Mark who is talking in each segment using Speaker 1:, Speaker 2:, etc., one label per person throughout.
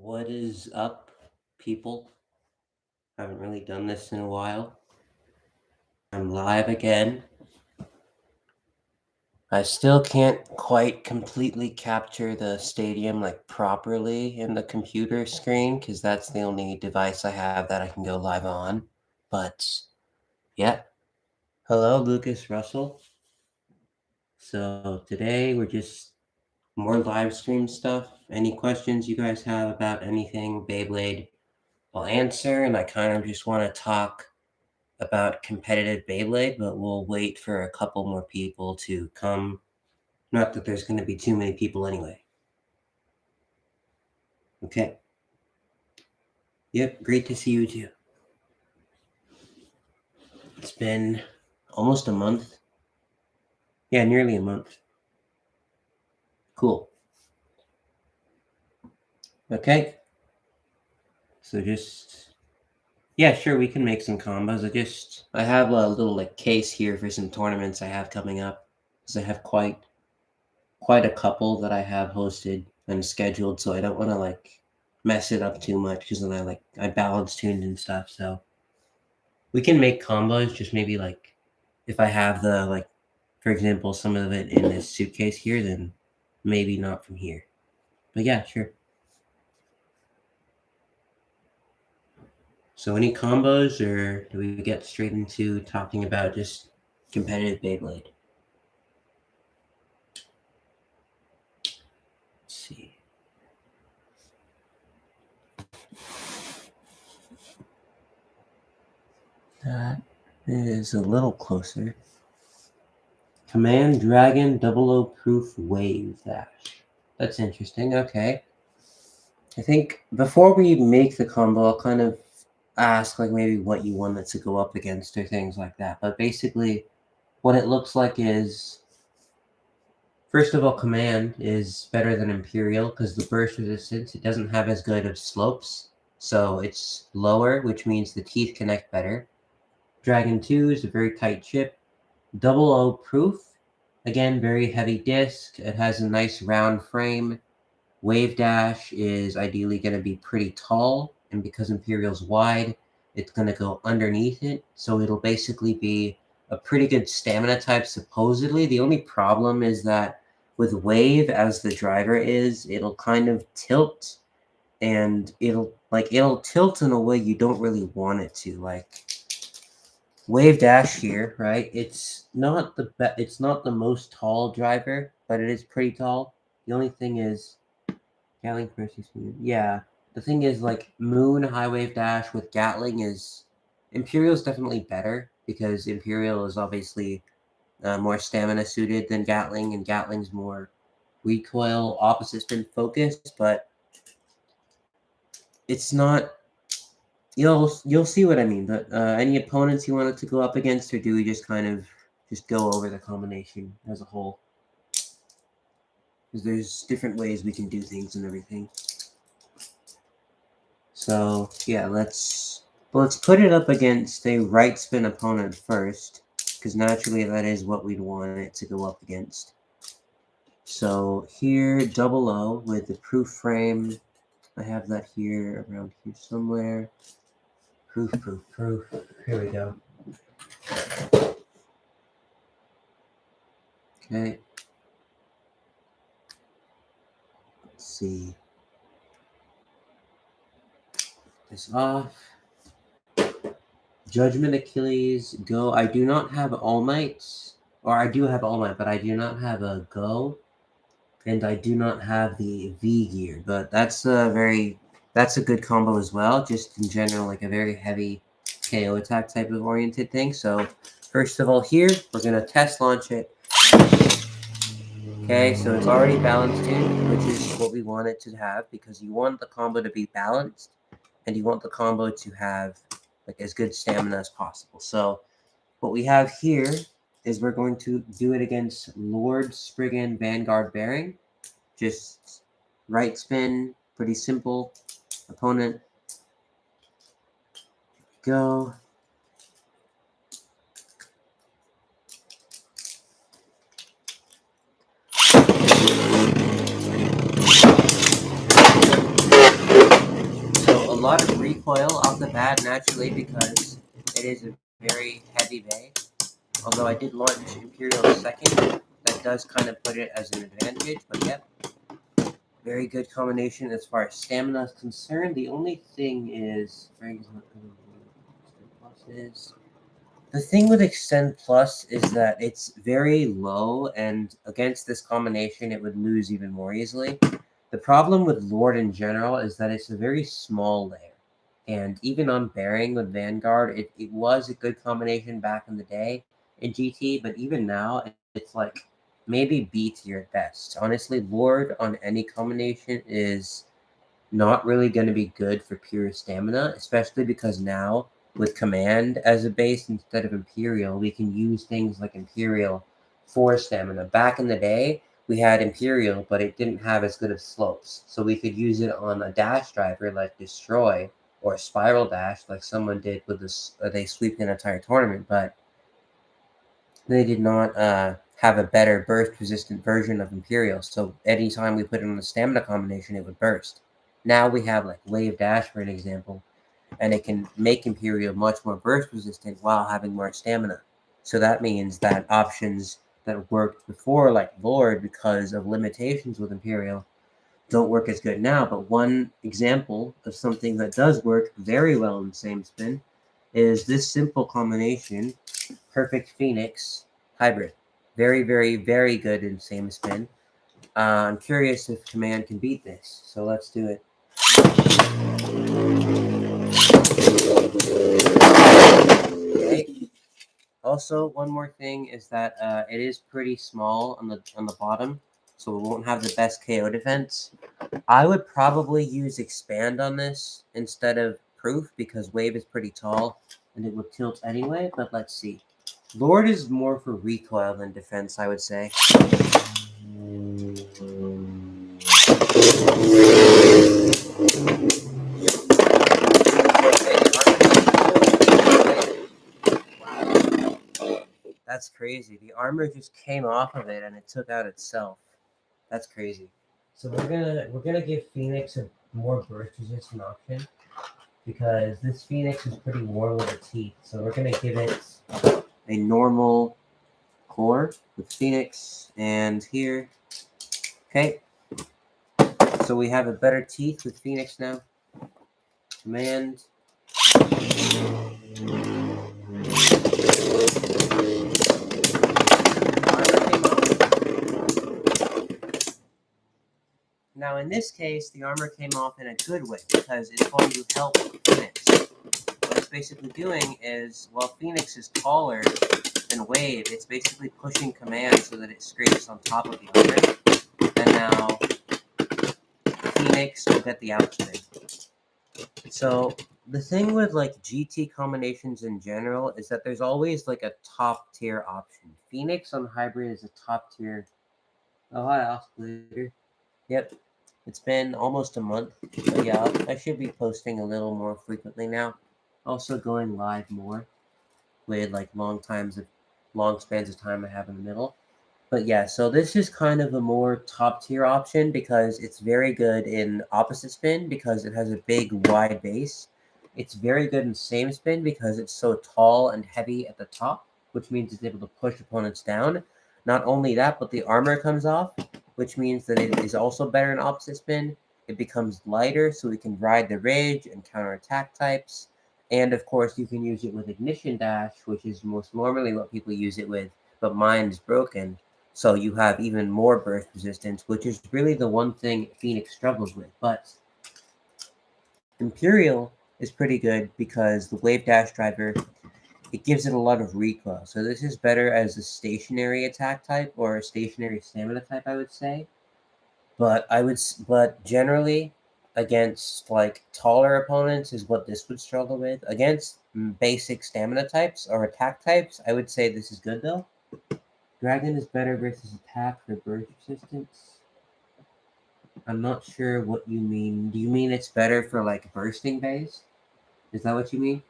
Speaker 1: What is up, people? Haven't really done this in a while. I'm live again. I still can't quite completely capture the stadium properly in the computer screen because that's the only device I have that I can go live on. But yeah. Hello, Lucas Russell. So today we're just more live stream stuff. Any questions you guys have about anything Beyblade, I'll answer, and I kind of just want to talk about competitive Beyblade, but we'll wait for a couple more people to come. Not that there's going to be too many people anyway. Okay. Yep, great to see you too. It's been almost a month. Yeah, nearly a month. Cool. Okay. So yeah, sure, we can make some combos. I have a little case here for some tournaments I have coming up, because I have quite a couple that I have hosted and scheduled, so I don't want to mess it up too much, because then I balance tuned and stuff. So we can make combos, just maybe if I have the for example, some of it in this suitcase here, then maybe not from here. But yeah, sure. So any combos, or do we get straight into talking about just competitive Beyblade? Let's see. That is a little closer. Command Dragon 00 Proof Wave Dash. That's interesting. Okay. I think before we make the combo, I'll kind of ask maybe what you want it to go up against or things like that. But basically, what it looks like is, first of all, Command is better than Imperial because the burst resistance, it doesn't have as good of slopes. So it's lower, which means the teeth connect better. Dragon 2 is a very tight chip. 00 Proof, again, very heavy disc. It has a nice round frame. Wave Dash is ideally going to be pretty tall, and because Imperial's wide, it's going to go underneath it, so it'll basically be a pretty good stamina type, supposedly. The only problem is that with Wave, as the driver is, it'll kind of tilt, and it'll tilt in a way you don't really want it to. Wave Dash here, right? It's not the most tall driver, but it is pretty tall. The only thing is, Gatling versus Moon. Yeah, the thing is, Moon High Wave Dash with Gatling is Imperial's definitely better because Imperial is obviously more stamina suited than Gatling, and Gatling's more recoil opposite spin focused. But it's not. You'll see what I mean. But any opponents you wanted to go up against, or do we just kind of just go over the combination as a whole? Because there's different ways we can do things and everything. So yeah, let's put it up against a right spin opponent first, because naturally that is what we'd want it to go up against. So here, 00 with the proof frame. I have that here, around here somewhere. Proof. Here we go. Okay. Let's see. This off. Judgment Achilles, Go. I do not have All Might, or I do have All Might, but I do not have a Go, and I do not have the V gear. But that's a good combo as well. Just in general, a very heavy KO attack type of oriented thing. So first of all, here we're gonna test launch it. Okay, so it's already balanced tuned, which is what we want it to have, because you want the combo to be balanced, and you want the combo to have as good stamina as possible. So what we have here is we're going to do it against Lord Spriggan Vanguard Bearing. Just right spin, pretty simple. Opponent, go. recoil off the bat naturally because it is a very heavy bay. Although I did launch Imperial second, that does kind of put it as an advantage. But yep, very good combination as far as stamina is concerned. The only thing is, the thing with Extend Plus is that it's very low, and against this combination, it would lose even more easily. The problem with Lord in general is that it's a very small layer. And even on Bearing with Vanguard, it was a good combination back in the day in GT, but even now, it's like maybe B tier at best. Honestly, Lord on any combination is not really going to be good for pure stamina, especially because now with Command as a base instead of Imperial, we can use things like Imperial for stamina. Back in the day, we had Imperial, but it didn't have as good of slopes. So we could use it on a dash driver like Destroy or Spiral Dash like someone did with this. They sweep an entire tournament, but they did not have a better burst-resistant version of Imperial. So anytime we put it on the stamina combination, it would burst. Now we have like Wave Dash, for an example, and it can make Imperial much more burst-resistant while having more stamina. So that means that options that worked before, like Lord, because of limitations with Imperial, don't work as good now. But one example of something that does work very well in the same spin is this simple combination, Perfect Phoenix Hybrid. Very, very, very good in same spin. I'm curious if Command can beat this, so let's do it. Okay. Also, one more thing is that it is pretty small on the bottom, so it won't have the best KO defense. I would probably use Expand on this instead of Proof because Wave is pretty tall and it would tilt anyway, but let's see. Lord is more for recoil than defense, I would say. That's crazy. The armor just came off of it and it took out itself. That's crazy. So we're gonna give Phoenix a more burst resistant option because this Phoenix is pretty warm with its teeth. So we're gonna give it a normal core with Phoenix and here. Okay. So we have a better teeth with Phoenix now. Command. Now in this case, the armor came off in a good way because it's going to help Phoenix. What it's basically doing is, while Phoenix is taller than Wave, it's basically pushing Command so that it scrapes on top of the armor. And now Phoenix will get the outspin. So the thing with like GT combinations in general is that there's always like a top tier option. Phoenix on Hybrid is a top tier. Oh, hi, Oscillator. Yep. It's been almost a month. So yeah, I should be posting a little more frequently now. Also going live more with like long spans of time I have in the middle. But yeah, so this is kind of a more top tier option because it's very good in opposite spin because it has a big wide base. It's very good in same spin because it's so tall and heavy at the top, which means it's able to push opponents down. Not only that, but the armor comes off, which means that it is also better in opposite spin. It becomes lighter, so we can ride the rage and counterattack types. And of course, you can use it with Ignition Dash, which is most normally what people use it with, but mine is broken. So you have even more burst resistance, which is really the one thing Phoenix struggles with. But Imperial is pretty good because the Wave Dash driver, it gives it a lot of recoil. So this is better as a stationary attack type or a stationary stamina type, I would say. But generally against like taller opponents is what this would struggle with. Against basic stamina types or attack types, I would say this is good though. Dragon is better versus attack for burst resistance. I'm not sure what you mean. Do you mean it's better for like bursting base? Is that what you mean?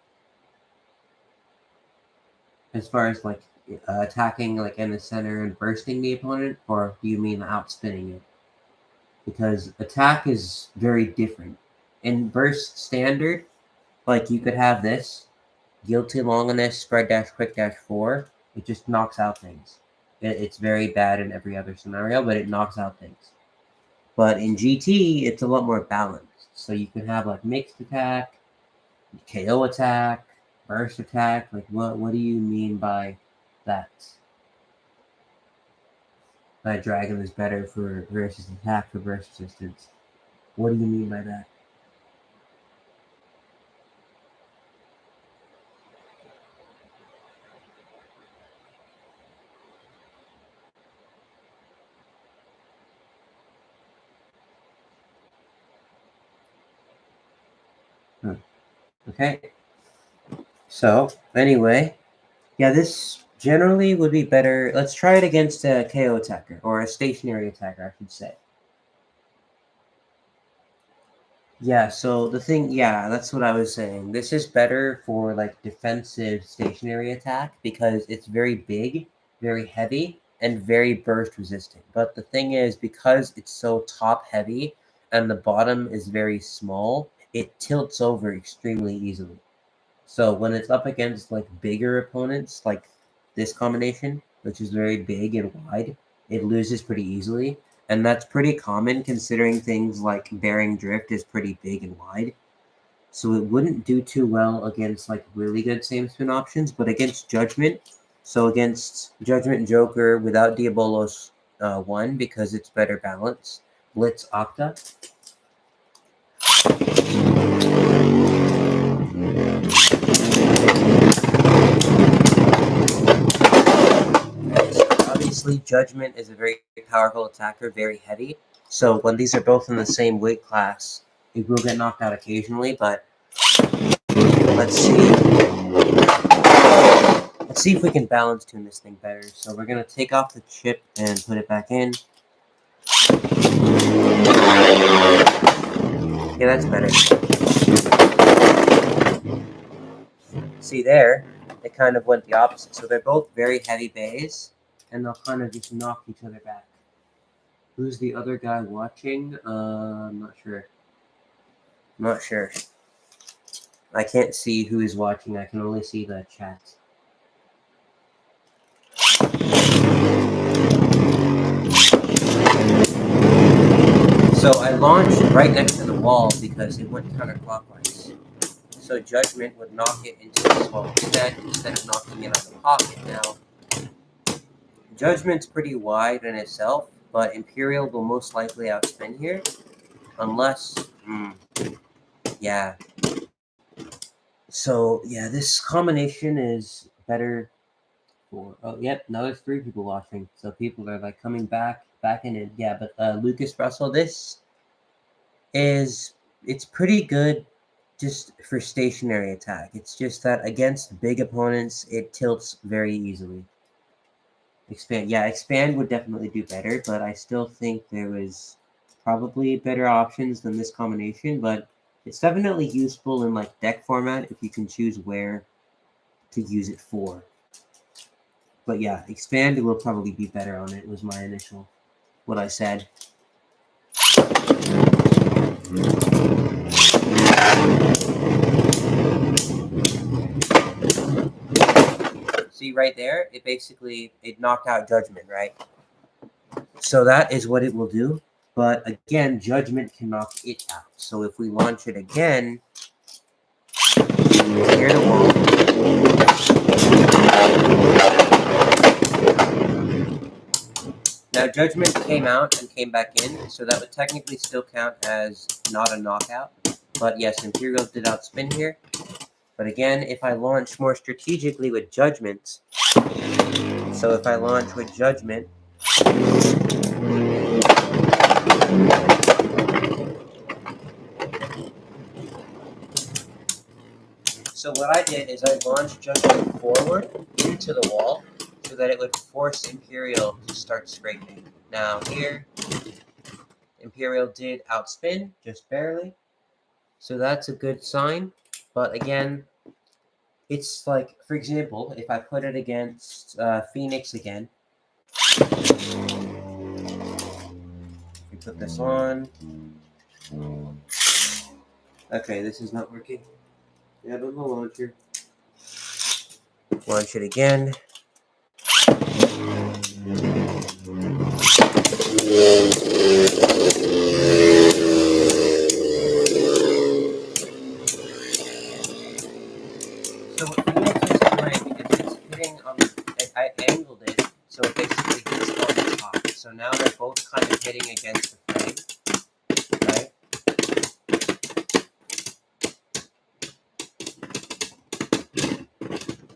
Speaker 1: As far as like attacking like in the center and bursting the opponent, or do you mean outspinning it? Because attack is very different. In burst standard, Like, you could have this, guilty long on this, spread dash, quick dash 4. It just knocks out things. It's very bad in every other scenario, but it knocks out things. But in GT, it's a lot more balanced. So you can have like mixed attack, KO attack, burst attack. Like, what do you mean by that? That dragon is better for versus attack for burst resistance. What do you mean by that? Okay. So anyway, yeah, this generally would be better. Let's try it against a KO attacker or a stationary attacker, I should say. Yeah, so the thing, yeah, that's what I was saying. This is better for like defensive stationary attack because it's very big, very heavy, and very burst resistant. But the thing is, because it's so top heavy and the bottom is very small, it tilts over extremely easily. So when it's up against like bigger opponents, like this combination, which is very big and wide, it loses pretty easily. And that's pretty common considering things like Bearing Drift is pretty big and wide. So it wouldn't do too well against like really good same spin options, but against Judgment, so against Judgment Joker without Diabolos 1 because it's better balance, Blitz Octa. Obviously, Judgment is a very powerful attacker, very heavy. So when these are both in the same weight class, it will get knocked out occasionally, but let's see. Let's see if we can balance tune this thing better. So we're going to take off the chip and put it back in. Yeah, that's better. See there, it kind of went the opposite. So they're both very heavy bays, and they'll kind of just knock each other back. Who's the other guy watching? I'm not sure. I'm not sure. I can't see who is watching. I can only see the chat. So I launched right next to the wall because it went counterclockwise. So Judgment would knock it into this wall instead of knocking it out of the pocket. Now, Judgment's pretty wide in itself, but Imperial will most likely outspin here. Unless, yeah. So, yeah, this combination is better for, oh, yep, now there's 3 people watching. So people are, like, coming back in it. Yeah, but Lucas Russell, this is, it's pretty good just for stationary attack. It's just that against big opponents, it tilts very easily. Expand, yeah, expand would definitely do better, but I still think there was probably better options than this combination, but it's definitely useful in like deck format if you can choose where to use it for. But yeah, expand will probably be better on it was my initial, what I said. See right there, it knocked out Judgment, right? So that is what it will do. But again, Judgment can knock it out. So if we launch it again, near the wall, now Judgment came out and came back in, so that would technically still count as not a knockout. But yes, Imperial did outspin here. But again, if I launch more strategically with Judgment, so if I launch with Judgment, so what I did is I launched Judgment forward into the wall so that it would force Imperial to start scraping. Now here, Imperial did outspin, just barely. So that's a good sign. But again, it's like, for example, if I put it against Phoenix again, we put this on. Okay, this is not working. Yeah, the little launcher. Launch it again. So what Phoenix is doing is it's hitting on. I angled it so it basically hits on the top. So now they're both kind of hitting against the frame, right?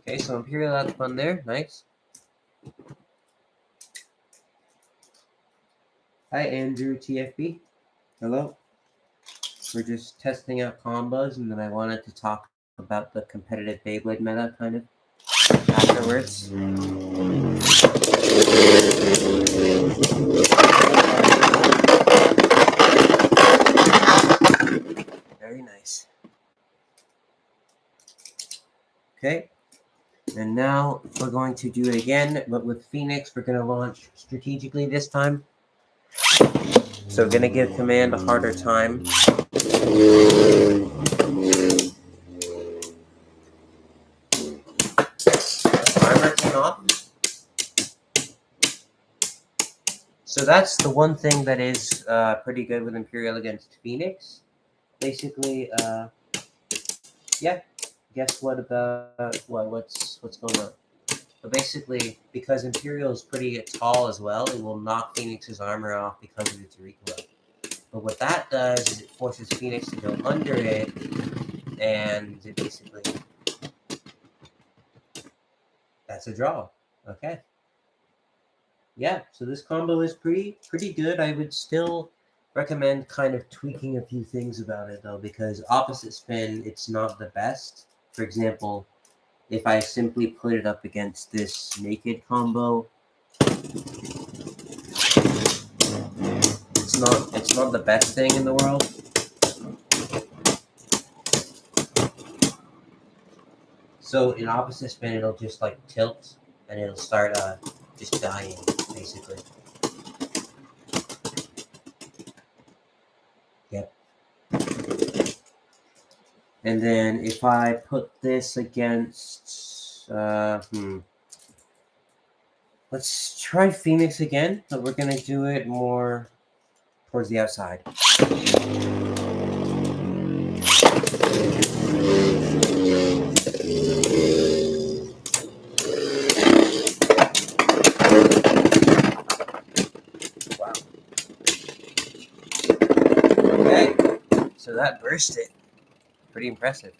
Speaker 1: Okay, so Imperial out fun there, nice. Hi Andrew TFB. Hello. We're just testing out combos, and then I wanted to talk about the competitive Beyblade meta kind of afterwards. Very nice. Okay. And now we're going to do it again, but with Phoenix, we're going to launch strategically this time. So we're going to give Command a harder time. Armor came off. So that's the one thing that is pretty good with Imperial against Phoenix. Basically, yeah. Guess what about what's going on? But basically, because Imperial is pretty tall as well, it will knock Phoenix's armor off because of its recoil. But what that does is it forces Phoenix to go under it, and it basically that's a draw. Okay. Yeah, so this combo is pretty good. I would still recommend kind of tweaking a few things about it though, because opposite spin, it's not the best. For example, if I simply put it up against this naked combo, it's not the best thing in the world. So in opposite spin, it'll just like tilt and it'll start just dying basically. Yep. And then if I put this against, let's try Phoenix again, but we're gonna do it more towards the outside. Wow. Okay, so that burst it. Pretty impressive.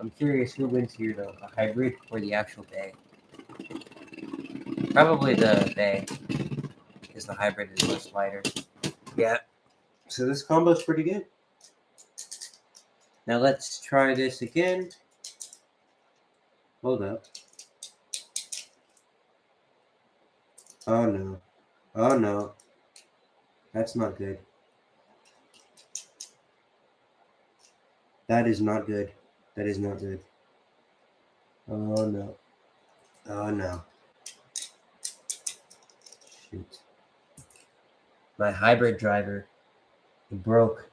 Speaker 1: I'm curious who wins here though, the hybrid or the actual bay? Probably the bay, because the hybrid is much lighter. Yeah. So this combo is pretty good. Now let's try this again. Hold up. Oh no. Oh no. That's not good. That is not good. That is not good. Oh no. Oh no. Shoot. My hybrid driver, it broke.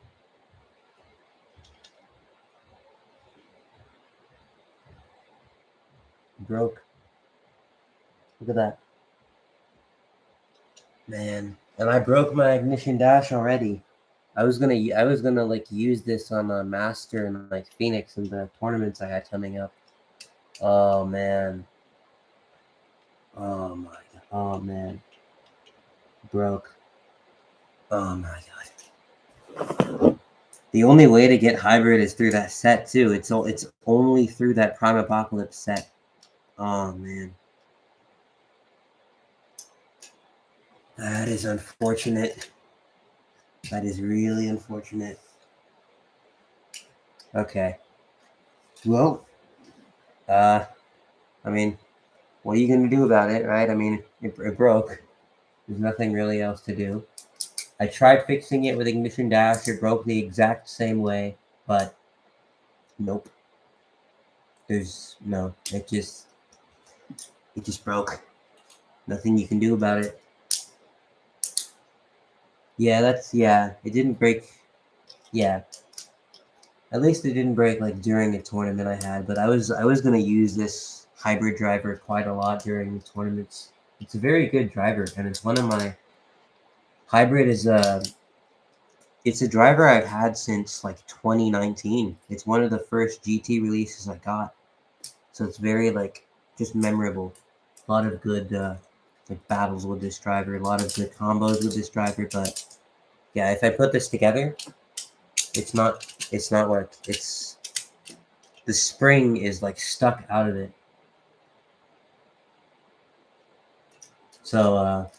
Speaker 1: It broke. Look at that. Man. And I broke my ignition dash already. I was gonna like use this on a master and like Phoenix in the tournaments I had coming up. Oh man. Oh my god. Oh man. Broke. Oh my god. The only way to get hybrid is through that set too. It's only through that Prime Apocalypse set. Oh man. That is unfortunate. That is really unfortunate. Okay. Well, I mean, what are you going to do about it, right? I mean, it broke. There's nothing really else to do. I tried fixing it with ignition dash. It broke the exact same way, but nope. There's no. It just broke. Nothing you can do about it. Yeah, it didn't break. Yeah. At least it didn't break like during a tournament I had, but I was gonna use this hybrid driver quite a lot during the tournaments. It's a very good driver, and it's one of my hybrid is it's a driver I've had since like 2019. It's one of the first GT releases I got, so it's very like just memorable. A lot of good like battles with this driver, a lot of good combos with this driver. But yeah, if I put this together, it's not what it's the spring is like stuck out of it. So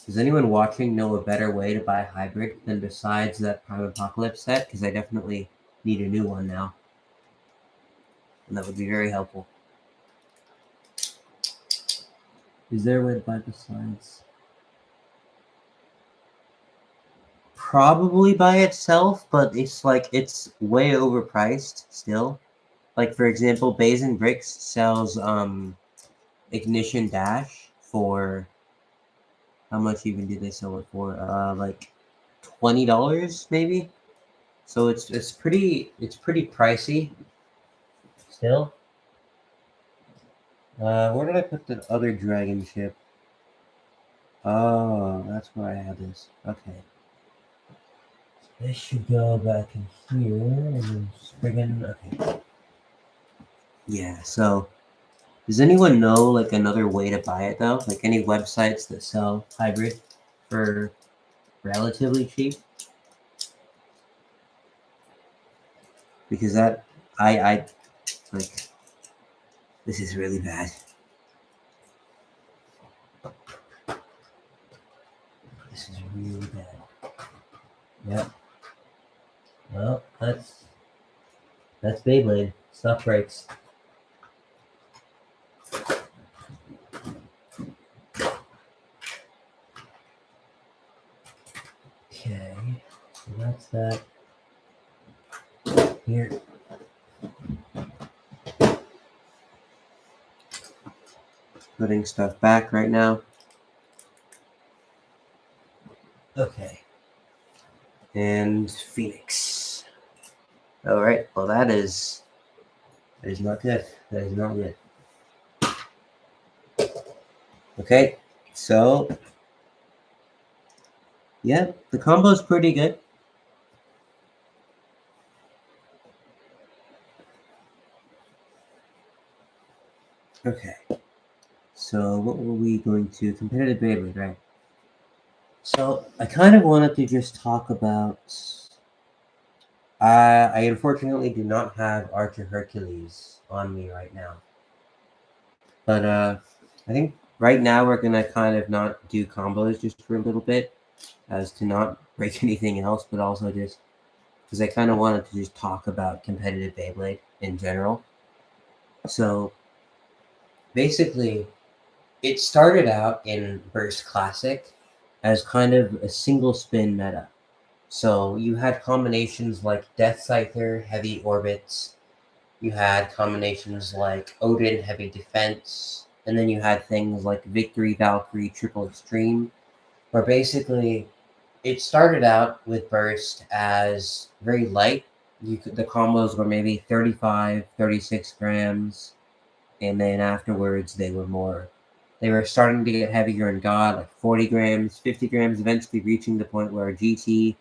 Speaker 1: does anyone watching know a better way to buy a hybrid than besides that Prime Apocalypse set? Because I definitely need a new one now, and that would be very helpful. Is there a way to buy besides? Probably by itself, but it's like it's way overpriced still. Like for example, Bays and Bricks sells Ignition Dash for how much even did they sell it for? Like $20 maybe. So it's pretty pricey still. Where did I put the other dragon ship? Oh, that's where I had this. Okay. This should go back in here and then friggin' okay. Yeah, so does anyone know like another way to buy it though? Like any websites that sell hybrid for relatively cheap? Because that I like this is really bad. This is really bad. Yep. Well, that's Beyblade. Stuff breaks. Okay, so that's that. Here. Putting stuff back right now. Okay. And Phoenix. Alright, well that is not good. That is not good. Okay, so yeah, the combo's pretty good. Okay, so what were we going to? Competitive Beyblade, right? So I kind of wanted to just talk about. I unfortunately do not have Archer Hercules on me right now, but I think right now we're gonna kind of not do combos just for a little bit, as to not break anything else, but also just because I kind of wanted to just talk about competitive Beyblade in general. So basically, it started out in Burst Classic as kind of a single spin meta. So you had combinations like Death Scyther, Heavy Orbits, you had combinations like Odin, Heavy Defense, and then you had things like Victory Valkyrie, Triple Extreme, where basically it started out with Burst as very light. The combos were maybe 35, 36 grams, and then afterwards they were starting to get heavier in God, like 40 grams, 50 grams, eventually reaching the point where GT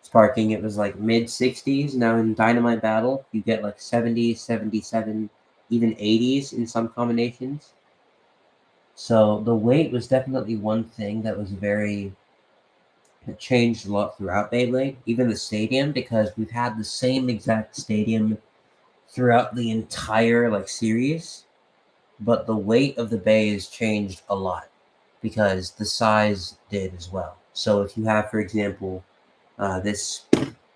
Speaker 1: sparking it was like mid 60s. Now in Dynamite Battle, you get like 70s, 77, even 80s in some combinations. So the weight was definitely one thing that was it changed a lot throughout Beyblade, even the stadium, because we've had the same exact stadium throughout the entire like series, but the weight of the bays changed a lot because the size did as well. So if you have, for example, this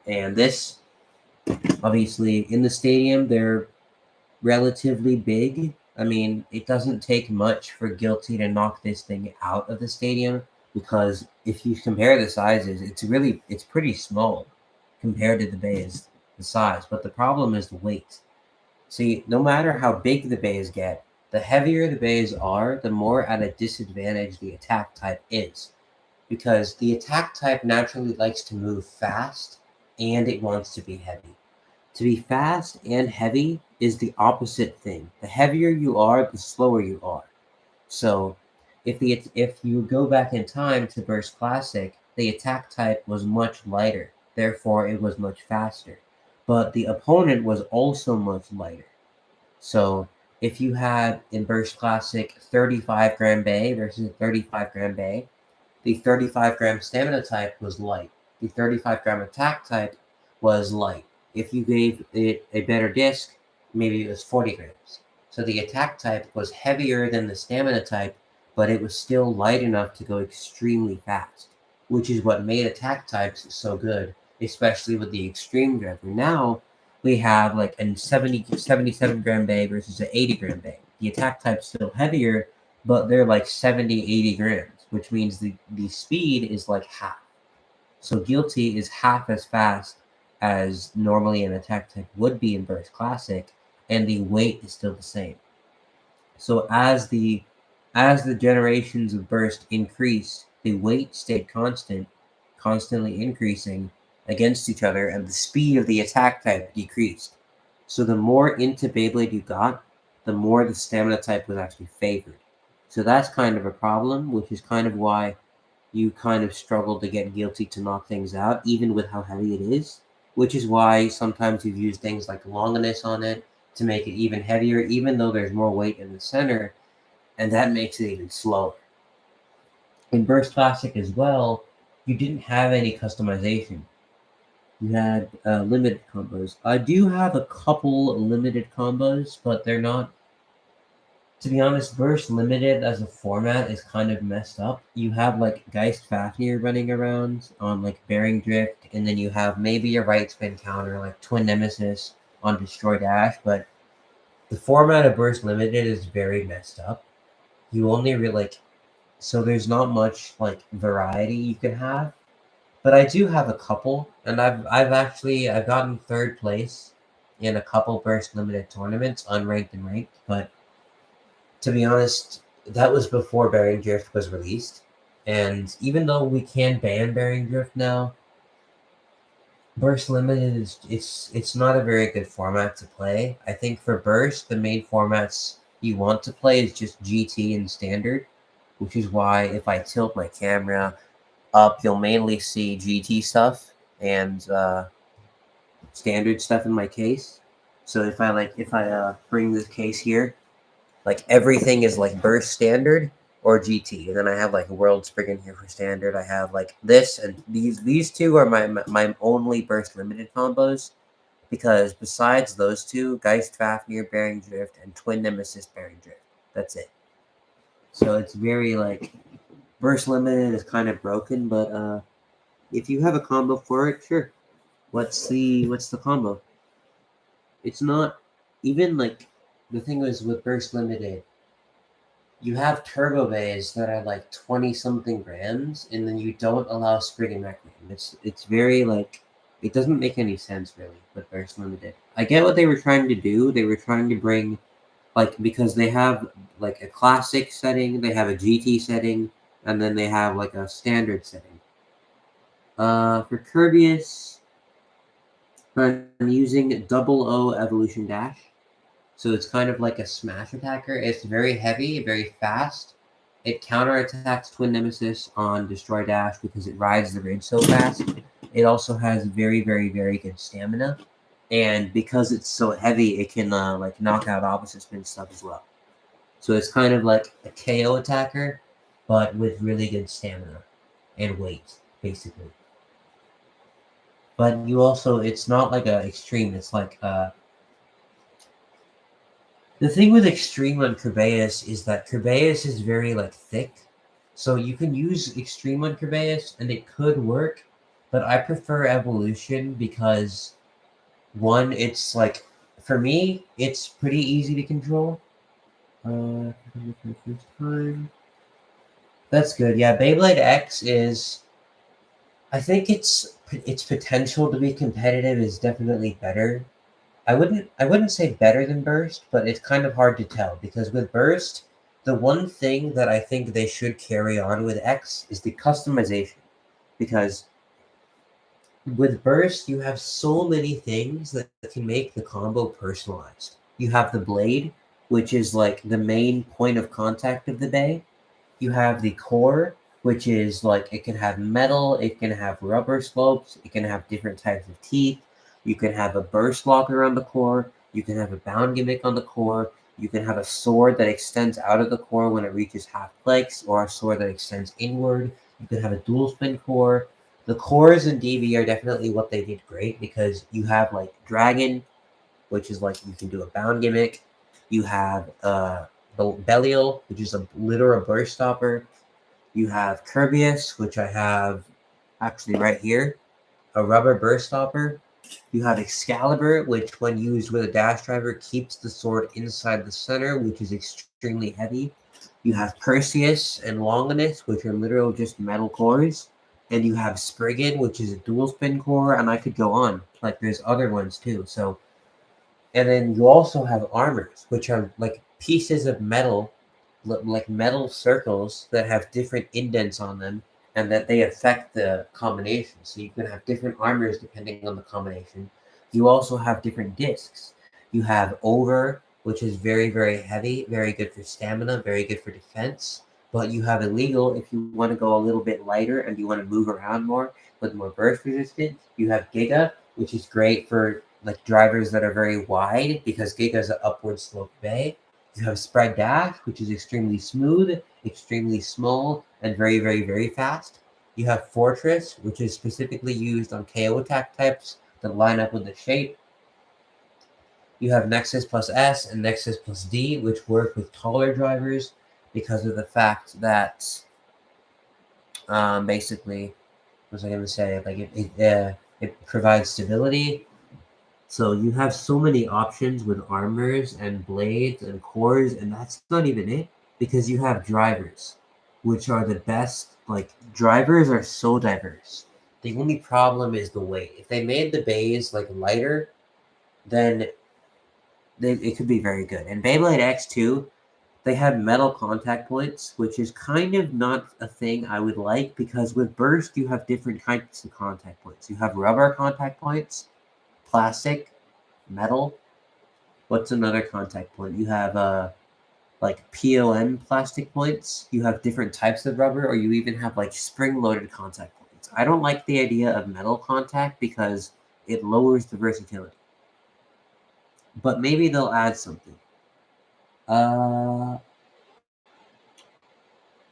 Speaker 1: and this, obviously in the stadium they're relatively big. I mean, it doesn't take much for Guilty to knock this thing out of the stadium because if you compare the sizes, it's pretty small compared to the bays, the size. But the problem is the weight. See, no matter how big the bays get, the heavier the bays are, the more at a disadvantage the attack type is. Because the attack type naturally likes to move fast and it wants to be heavy. To be fast and heavy is the opposite thing. The heavier you are, the slower you are. So if you go back in time to Burst Classic, the attack type was much lighter. Therefore, it was much faster. But the opponent was also much lighter. So if you had in Burst Classic 35 gram Bay versus 35 gram Bay, the 35 gram stamina type was light. The 35 gram attack type was light. If you gave it a better disc, maybe it was 40 grams. So the attack type was heavier than the stamina type, but it was still light enough to go extremely fast, which is what made attack types so good, especially with the extreme driver. Now we have like a 77 gram bay versus an 80 gram bay. The attack type's still heavier, but they're like 70, 80 grams, which means the speed is like half. So Guilty is half as fast as normally an attack type would be in Burst Classic, and the weight is still the same. So as the generations of Burst increased, the weight stayed constant, constantly increasing against each other, and the speed of the attack type decreased. So the more into Beyblade you got, the more the stamina type was actually favored. So that's kind of a problem, which is kind of why you kind of struggle to get Guilty to knock things out, even with how heavy it is, which is why sometimes you've used things like longinus on it to make it even heavier, even though there's more weight in the center, and that makes it even slower. In Burst Classic as well, you didn't have any customization. You had limited combos. I do have a couple limited combos, but they're not. To be honest, Burst Limited as a format is kind of messed up. You have like Geist Fafnir running around on like Bearing Drift, and then you have maybe a right spin counter like Twin Nemesis on Destroy Dash, but the format of Burst Limited is very messed up. You only really like, so there's not much like variety you can have. But I do have a couple, and I've gotten third place in a couple Burst Limited tournaments, unranked and ranked. But to be honest, that was before Bearing Drift was released. And even though we can ban Bearing Drift now, Burst Limited is it's not a very good format to play. I think for Burst, the main formats you want to play is just GT and Standard, which is why if I tilt my camera up, you'll mainly see GT stuff and Standard stuff in my case. So if I bring this case here, like everything is like Burst Standard or GT, and then I have like World Spring in here for Standard. I have like this and these two are my only Burst Limited combos, because besides those two, Geist Fafnir Bearing Drift and Twin Nemesis Bearing Drift, that's it. So it's very like Burst Limited is kind of broken, but if you have a combo for it, sure. What's the combo? It's not even like the thing is with Burst Limited, you have turbo bays that are like 20 something grams, and then you don't allow spring and requiem. It's very like it doesn't make any sense really with Burst Limited. I get what they were trying to do. They were trying to bring like because they have like a classic setting, they have a GT setting, and then they have like a standard setting. For Kirbyus, I'm using double O Evolution Dash. So it's kind of like a smash attacker. It's very heavy, very fast. It counterattacks Twin Nemesis on Destroy Dash because it rides the ridge so fast. It also has very, very, very good stamina. And because it's so heavy, it can like knock out opposite spin stuff as well. So it's kind of like a KO attacker, but with really good stamina and weight, basically. But you also, it's not like a extreme. It's like the thing with extreme on Kerbeus is that Kerbeus is very like thick, so you can use extreme on Kerbeus and it could work, but I prefer evolution because one, it's like for me, it's pretty easy to control. For the first time. That's good. Yeah, Beyblade X is. I think its potential to be competitive is definitely better. I wouldn't say better than Burst, but it's kind of hard to tell because with Burst, the one thing that I think they should carry on with X is the customization, because With Burst, you have so many things that can make the combo personalized. You have the blade, which is like the main point of contact of the bay. You have the core, which is like it can have metal, it can have rubber slopes, it can have different types of teeth. You can have a burst locker on the core, you can have a bound gimmick on the core, you can have a sword that extends out of the core when it reaches half plex, or a sword that extends inward. You can have a dual spin core. The cores in DV are definitely what they did great because you have like Dragon, which is like you can do a bound gimmick. You have the Belial, which is a literal burst stopper. You have Kirbyus, which I have actually right here, a rubber burst stopper. You have Excalibur, which when used with a dash driver keeps the sword inside the center, which is extremely heavy. You have Perseus and Longinus, which are literal just metal cores. And you have Spriggan, which is a dual spin core, and I could go on. Like there's other ones too. So and then you also have armors, which are like pieces of metal, like metal circles that have different indents on them, and that they affect the combination. So you can have different armors depending on the combination. You also have different discs. You have over, which is very, very heavy, very good for stamina, very good for defense. But you have illegal if you want to go a little bit lighter and you want to move around more with more burst resistance. You have Giga, which is great for like drivers that are very wide because Giga is an upward slope bay. You have Spread Dash, which is extremely smooth, extremely small, and very, very, very fast. You have Fortress, which is specifically used on KO attack types that line up with the shape. You have Nexus plus S and Nexus plus D, which work with taller drivers because of the fact that basically, what was I going to say? Like it provides stability. So you have so many options with armors and blades and cores, and that's not even it because you have drivers, which are the best. Like drivers are so diverse. The only problem is the weight. If they made the bays like lighter, then it could be very good. And Beyblade X2, they have metal contact points, which is kind of not a thing I would like because with Burst, you have different types of contact points. You have rubber contact points, plastic, metal. What's another contact point? You have like POM plastic points. You have different types of rubber, or you even have like spring-loaded contact points. I don't like the idea of metal contact because it lowers the versatility. But maybe they'll add something. Uh,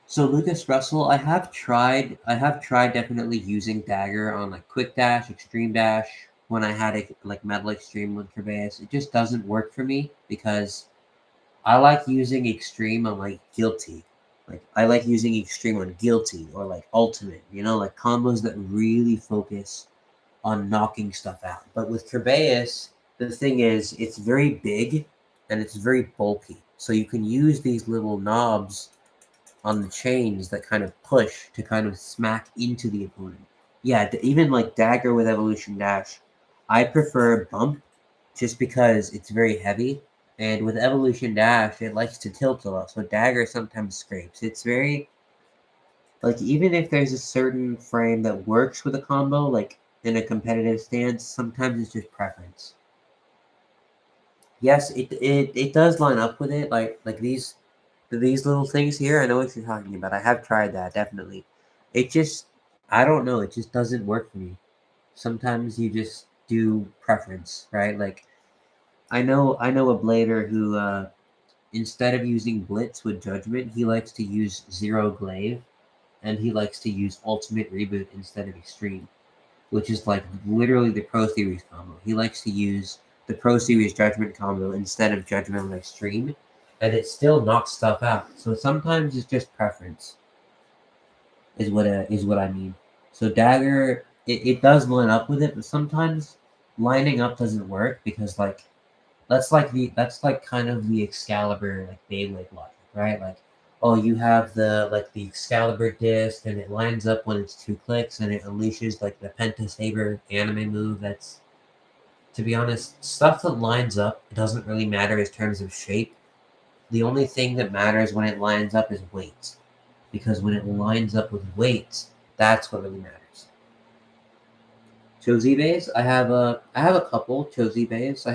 Speaker 1: so Lucas Russell, I have tried definitely using Dagger on like Quick Dash, Extreme Dash, when I had a like Metal Extreme with Kerbeus. It just doesn't work for me because I like using Extreme on like Guilty. Like I like using Extreme on Guilty or like Ultimate, like combos that really focus on knocking stuff out. But with Kerbeus, the thing is it's very big and it's very bulky. So you can use these little knobs on the chains that kind of push to kind of smack into the opponent. Yeah, even like Dagger with Evolution Dash, I prefer Bump just because it's very heavy. And with Evolution Dash, it likes to tilt a lot, so Dagger sometimes scrapes. It's very, like, even if there's a certain frame that works with a combo, like in a competitive stance, sometimes it's just preference. Yes, it does line up with it, like these little things here. I know what you're talking about. I have tried that, definitely. It just, I don't know, it just doesn't work for me. Sometimes you just do preference, right? Like, I know a blader who instead of using Blitz with Judgment, he likes to use Zero Glaive, and he likes to use Ultimate Reboot instead of Extreme, which is like literally the Pro Series combo. He likes to use the Pro Series Judgment combo instead of Judgment on Extreme, and it still knocks stuff out. So sometimes it's just preference, is what I mean. So Dagger, it does line up with it, but sometimes lining up doesn't work because like that's like kind of the Excalibur like Beyblade logic, right? Like, oh, you have the Excalibur disc and it lines up when it's 2 clicks and it unleashes like the Penta Saber anime move. That's, to be honest, stuff that lines up doesn't really matter in terms of shape. The only thing that matters when it lines up is weight, because when it lines up with weight, that's what really matters. Chozy bays. I have a couple Chozy bays. I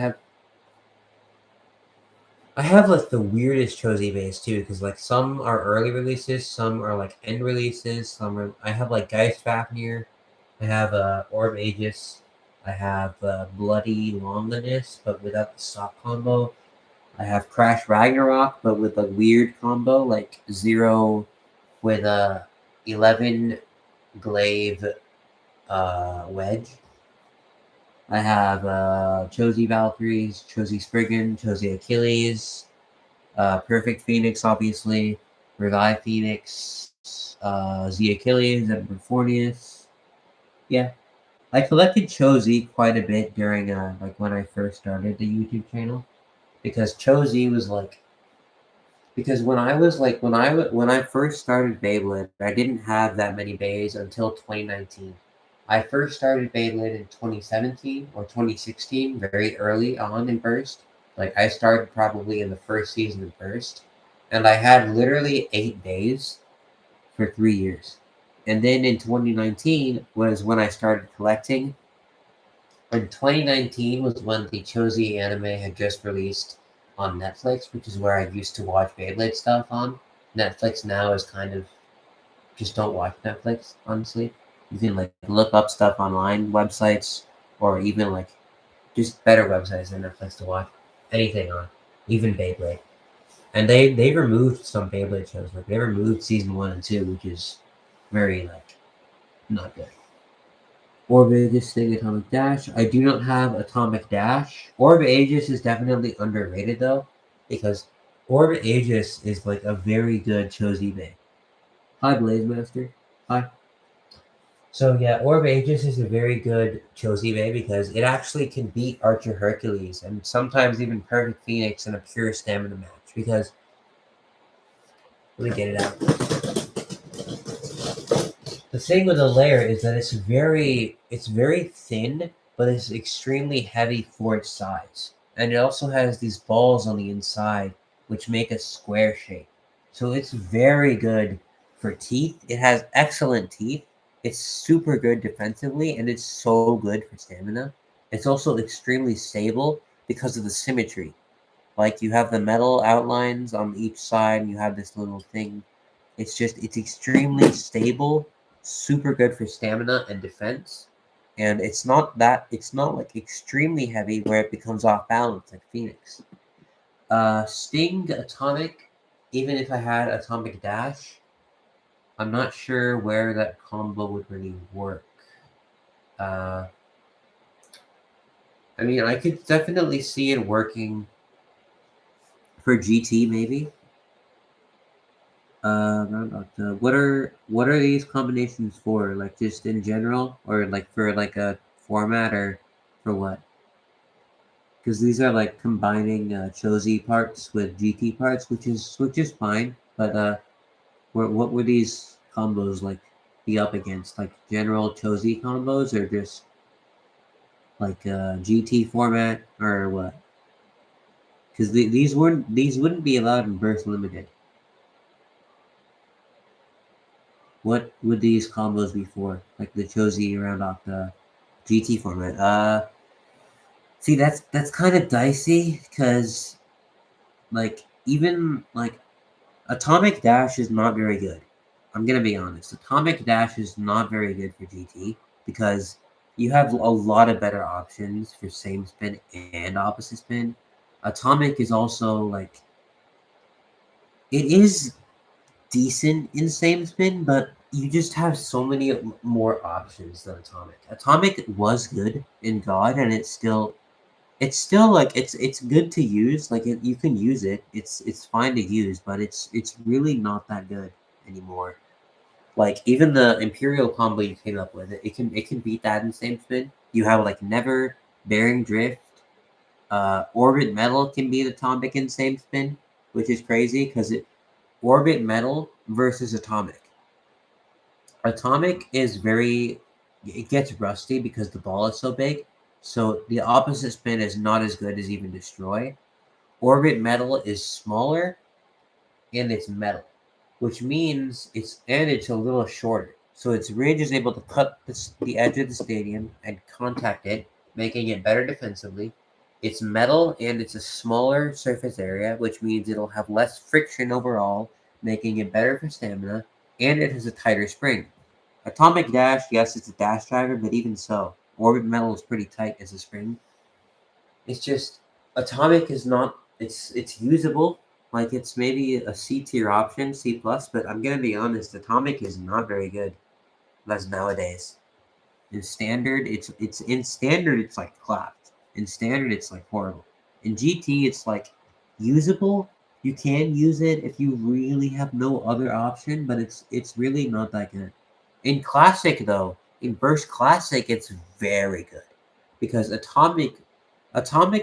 Speaker 1: have like the weirdest Chozy bays too, because like some are early releases, some are like end releases, some are. I have like Geist Fafnir, I have Orb Aegis, I have Bloody Longinus, but without the stock combo. I have Crash Ragnarok, but with a weird combo like zero with a 11 glaive wedge. I have Chozy Valkyries, Chozy Spriggan, Chozy Achilles, Perfect Phoenix, obviously, Revive Phoenix, Z Achilles, and Perfornius. Yeah, I collected Chozy quite a bit during like when I first started the YouTube channel because Chozy was like because when I was like when I first started Beyblade, I didn't have that many bays until 2019. I first started Beyblade in 2017 or 2016, very early on in Burst. Like I started probably in the first season of Burst, and I had literally 8 days for 3 years. And then in 2019 was when I started collecting. And 2019 was when the Chozy anime had just released on Netflix, which is where I used to watch Beyblade stuff on. Netflix now is kind of just don't watch Netflix, honestly. You can like look up stuff online, websites, or even like just better websites than Netflix to watch anything on, even Beyblade. And they removed some Beyblade shows, like they removed season 1 and 2, which is very like not good. Orb Aegis Sting Atomic Dash. I do not have Atomic Dash. Orb Aegis is definitely underrated though, because Orb Aegis is like a very good Chozy Bay. Hi Blaze Master. Hi. So yeah, Orb Aegis is a very good Chozy Bay because it actually can beat Archer Hercules and sometimes even Perfect Phoenix in a pure stamina match. Because let me get it out. The thing with the layer is that it's very thin, but it's extremely heavy for its size. And it also has these balls on the inside which make a square shape. So it's very good for teeth. It has excellent teeth. It's super good defensively and it's so good for stamina. It's also extremely stable because of the symmetry. Like you have the metal outlines on each side, and you have this little thing. It's extremely stable, super good for stamina and defense. And it's not like extremely heavy where it becomes off balance like Phoenix. Sting Atomic, even if I had Atomic Dash, I'm not sure where that combo would really work. Uh, I mean, I could definitely see it working for GT maybe. What are these combinations for? Like just in general, or like for like a format, or for what? Because these are like combining Chozy parts with GT parts, which is fine. But what were these combos like be up against? Like general Chozy combos, or just like GT format, or what? Because these wouldn't be allowed in Burst Limited. What would these combos be for? Like the Chozy around off the GT format. See, that's kind of dicey because like even like Atomic Dash is not very good. I'm gonna be honest. Atomic Dash is not very good for GT because you have a lot of better options for same spin and opposite spin. Atomic is also like it is decent in same spin, but you just have so many more options than Atomic. Atomic was good in God, and it's still like it's good to use. Like you can use it. It's fine to use, but it's really not that good anymore. Like even the Imperial combo you came up with, it can beat that in same spin. You have like Never, Bearing Drift, Orbit Metal can beat Atomic in same spin, which is crazy because it Orbit Metal versus Atomic. Atomic is very it gets rusty because the ball is so big. So the opposite spin is not as good as even Destroy. Orbit Metal is smaller and it's metal, which means it's a little shorter. So its ridge is able to cut the edge of the stadium and contact it, making it better defensively. It's metal and it's a smaller surface area, which means it'll have less friction overall, making it better for stamina, and it has a tighter spring. Atomic Dash, yes, it's a dash driver, but even so, Orbit Metal is pretty tight as a spring. It's just Atomic is not. It's usable. Like it's maybe a C tier option, C plus, but I'm gonna be honest, Atomic is not very good. As nowadays. In standard, it's like clapped. In standard, it's like horrible. In GT, it's like usable. You can use it if you really have no other option, but it's really not that good. In classic though, in Burst Classic, it's very good because Atomic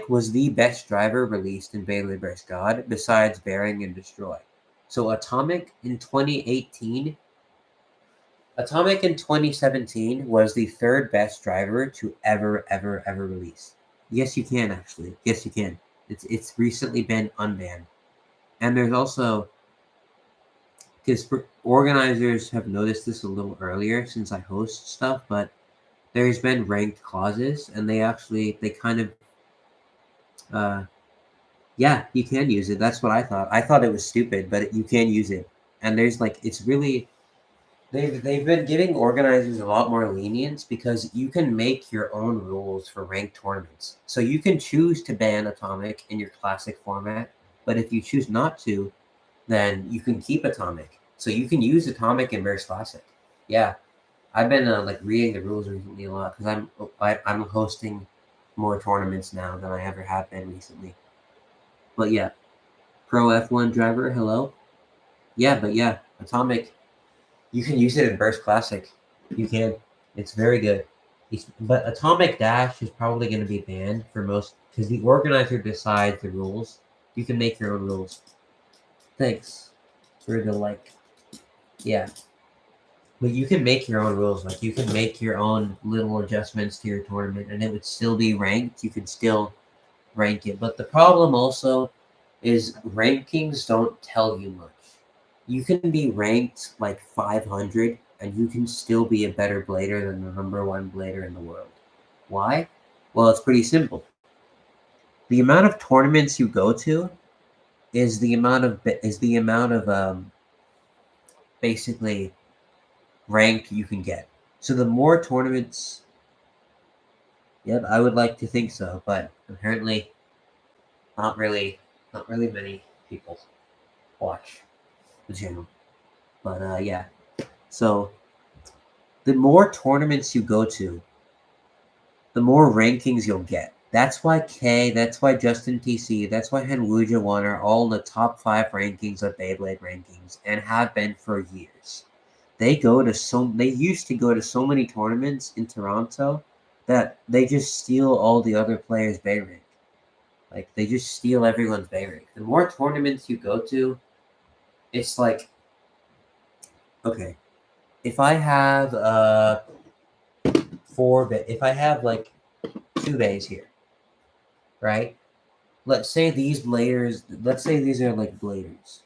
Speaker 1: was the best driver released in Beyblade Burst God besides Bearing and Destroy. So Atomic in 2017 was the third best driver to ever release. Yes, you can actually. Yes, you can. It's recently been unbanned, and there's also because organizers have noticed this a little earlier since I host stuff, but there's been ranked clauses, and they kind of uh yeah, you can use it. That's what I thought. I thought it was stupid, but you can use it, and there's like it's really they've been giving organizers a lot more lenience because you can make your own rules for ranked tournaments. So you can choose to ban Atomic in your classic format, but if you choose not to, then you can keep Atomic. So you can use Atomic in Burst Classic. Yeah, I've been like reading the rules recently a lot because I'm hosting more tournaments now than I ever have been recently. But yeah, Pro F1 driver, hello. Yeah, but yeah, Atomic. You can use it in Burst Classic. You can. It's very good. But Atomic Dash is probably going to be banned for most because the organizer decides the rules. You can make your own rules. Thanks for the like. Yeah, but you can make your own rules. Like you can make your own little adjustments to your tournament, and it would still be ranked. You could still rank it. But the problem also is rankings don't tell you much. You can be ranked like 500 and you can still be a better blader than the number one blader in the world. Why? Well, it's pretty simple. The amount of tournaments you go to is the amount of basically rank you can get. So the more tournaments, yep, I would like to think so, but apparently not really, not really many people watch the channel. But yeah, so the more tournaments you go to, the more rankings you'll get. That's why that's why Justin TC, that's why Henwuja One are all in the top 5 rankings of Beyblade rankings and have been for years. They used to go to so many tournaments in Toronto that they just steal all the other players' Bay rank. Like they just steal everyone's Bay rank. The more tournaments you go to, it's like okay, if I have if I have like 2 bays here, right? Let's say these are like bladers.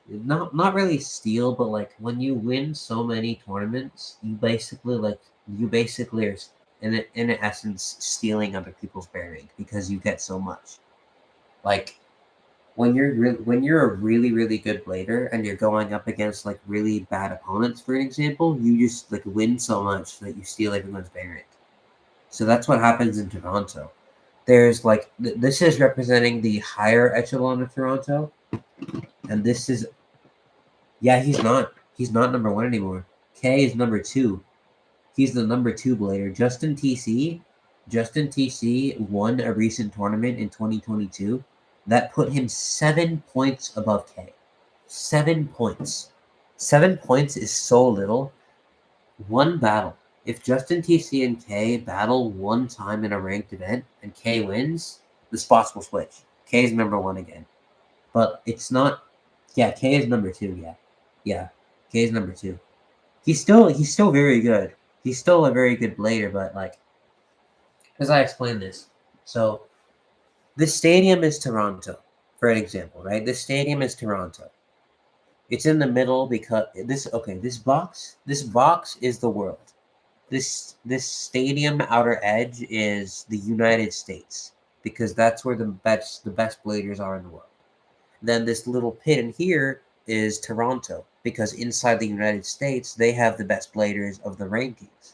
Speaker 1: Not really steal, but like when you win so many tournaments, you basically are in essence stealing other people's bearing because you get so much. Like when you're a really good blader and you're going up against like really bad opponents, for example, you just like win so much that you steal everyone's bearing. So that's what happens in Toronto. There's like this is representing the higher echelon of Toronto, and this is he's not number 1 anymore. K is number 2. He's the number 2 blader. Justin TC won a recent tournament in 2022 that put him 7 points above K. 7 points. 7 points is so little. One battle. If Justin TC and K battle one time in a ranked event and K wins, the spots will switch. K is number 1 again. But it's not. Yeah, K is number 2. Yeah. K is number 2. He's still very good. He's still a very good blader, but like, as I explained this, so this stadium is Toronto, for an example, right? This stadium is Toronto. It's in the middle because this box is the world. This stadium outer edge is the United States because that's where the best bladers are in the world. Then this little pit in here is Toronto because inside the United States they have the best bladers of the rankings.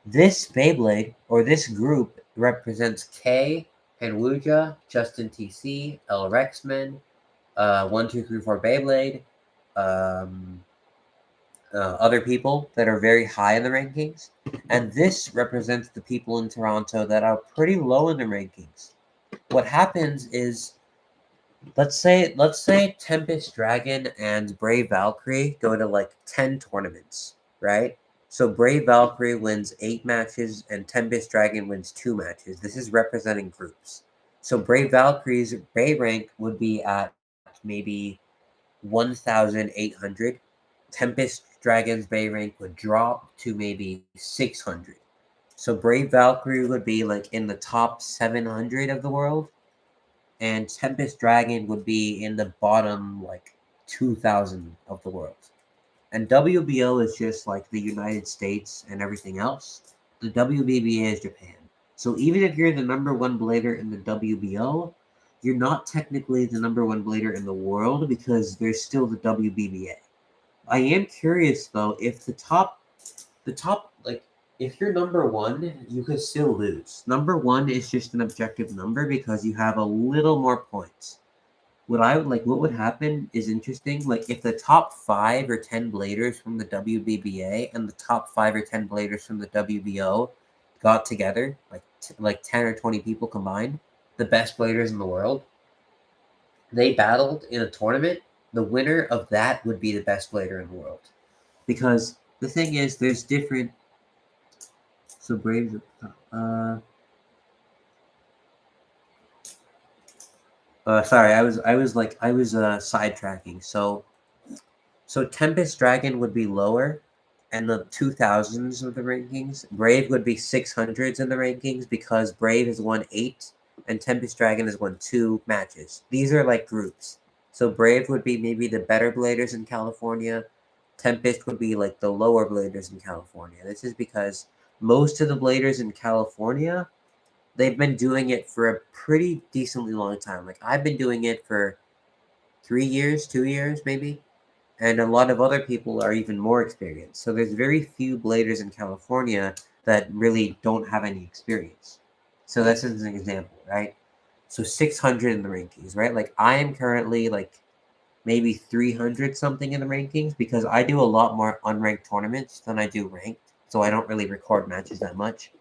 Speaker 1: This Beyblade or this group represents K, Henwuja, Justin TC, L Rexman, 1234 Beyblade, um, other people that are very high in the rankings, and this represents the people in Toronto that are pretty low in the rankings. What happens is, let's say Tempest Dragon and Brave Valkyrie go to like 10 tournaments, right? So Brave Valkyrie wins 8 matches and Tempest Dragon wins 2 matches. This is representing groups. So Brave Valkyrie's Bay rank would be at maybe 1,800. Tempest Dragon's Bay rank would drop to maybe 600. So Brave Valkyrie would be like in the top 700 of the world, and Tempest Dragon would be in the bottom like 2,000 of the world. And WBO is just like the United States and everything else. The WBBA is Japan. So even if you're the number one blader in the WBO, you're not technically the number one blader in the world because there's still the WBBA. I am curious though if the top like if you're number one, you could still lose. Number one is just an objective number because you have a little more points. What would happen is interesting. Like if the top 5 or 10 bladers from the WBBA and the top 5 or 10 bladers from the WBO got together, like 10 or 20 people combined, the best bladers in the world, they battled in a tournament. The winner of that would be the best blader in the world. Because the thing is, there's different. So Braves. Sorry, I was sidetracking. So Tempest Dragon would be lower, and the 2000s of the rankings. Brave would be 600s in the rankings because Brave has won 8, and Tempest Dragon has won 2 matches. These are like groups. So Brave would be maybe the better bladers in California. Tempest would be like the lower bladers in California. This is because most of the bladers in California, they've been doing it for a pretty decently long time. Like I've been doing it for 3 years, 2 years maybe, and a lot of other people are even more experienced. So there's very few bladers in California that really don't have any experience. So that's as an example, right? So 600 in the rankings, right? Like I am currently like maybe 300 something in the rankings because I do a lot more unranked tournaments than I do ranked. So I don't really record matches that much.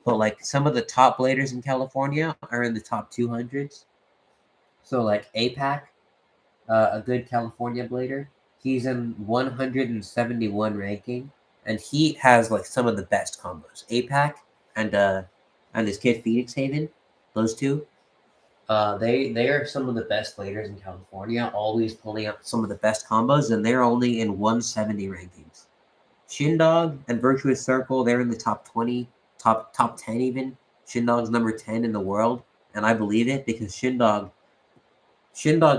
Speaker 1: But like some of the top bladers in California are in the top 200s. So like APAC, a good California blader, he's in 171 ranking, and he has like some of the best combos. APAC and his kid Phoenix Haven, those two, they are some of the best bladers in California, always pulling up some of the best combos, and they're only in 170 rankings. Shindog and Virtuous Circle, they're in the top 20, top 10 even. Shindog's number 10 in the world, and I believe it because Shindog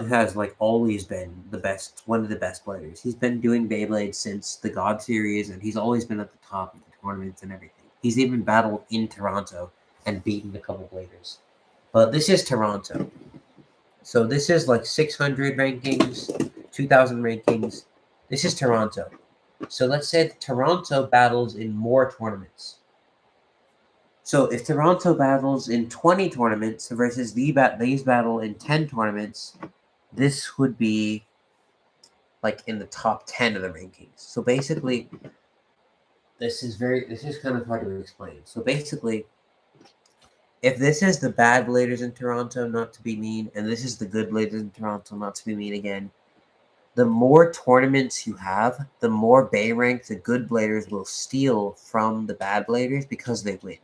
Speaker 1: has like always been the best, one of the best players. He's been doing Beyblade since the God series, and he's always been at the top of the tournaments and everything. He's even battled in Toronto and beaten a couple players. But this is Toronto, so this is like 600 rankings, 2,000 rankings. This is Toronto. So let's say Toronto battles in more tournaments. So if Toronto battles in 20 tournaments versus these battle in 10 tournaments, this would be like in the top 10 of the rankings. So basically, this is kind of hard to explain. So basically, if this is the bad bladers in Toronto, not to be mean, and this is the good bladers in Toronto, not to be mean again, the more tournaments you have, the more Bay rank the good bladers will steal from the bad bladers because they win.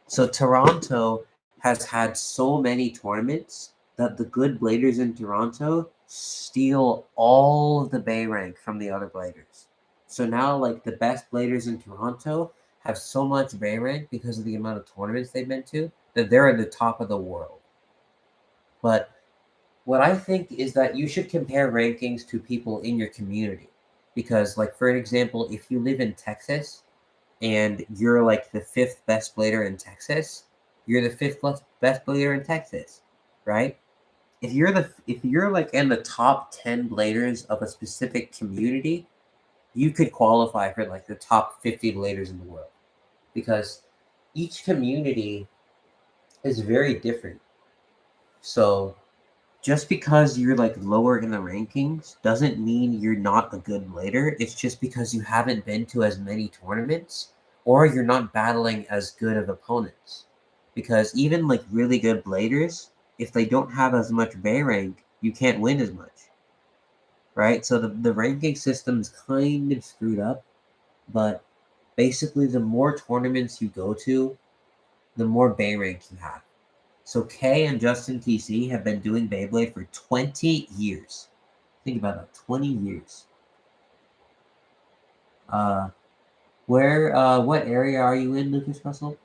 Speaker 1: So Toronto has had so many tournaments that the good bladers in Toronto steal all of the Bay rank from the other bladers. So now, like, the best bladers in Toronto have so much Bay rank because of the amount of tournaments they've been to that they're at the top of the world. But What I think is that you should compare rankings to people in your community. Because, like, for an example, if you live in Texas and you're like the fifth best blader in Texas, you're the fifth best blader in Texas, right? If you're like in the top 10 bladers of a specific community, you could qualify for like the top 50 bladers in the world because each community is very different. So just because you're like lower in the rankings doesn't mean you're not a good blader. It's just because you haven't been to as many tournaments or you're not battling as good of opponents. Because even like really good bladers, if they don't have as much bay rank, you can't win as much. Right? So the ranking system's kind of screwed up, but basically the more tournaments you go to, the more bay rank you have. So Kay and Justin TC have been doing Beyblade for 20 years. Think about that, 20 years. Uh, what area are you in, Lucas Russell?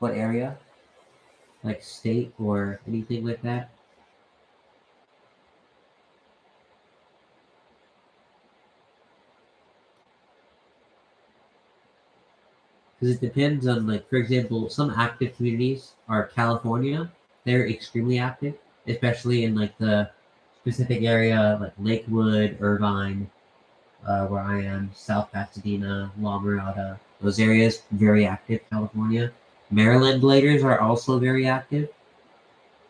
Speaker 1: What area? Like state or anything like that? Because it depends on, like, for example, some active communities are California. They're extremely active, especially in like the specific area like Lakewood, Irvine, where I am, South Pasadena, La Mirada. Those areas, very active, California. Maryland bladers are also very active.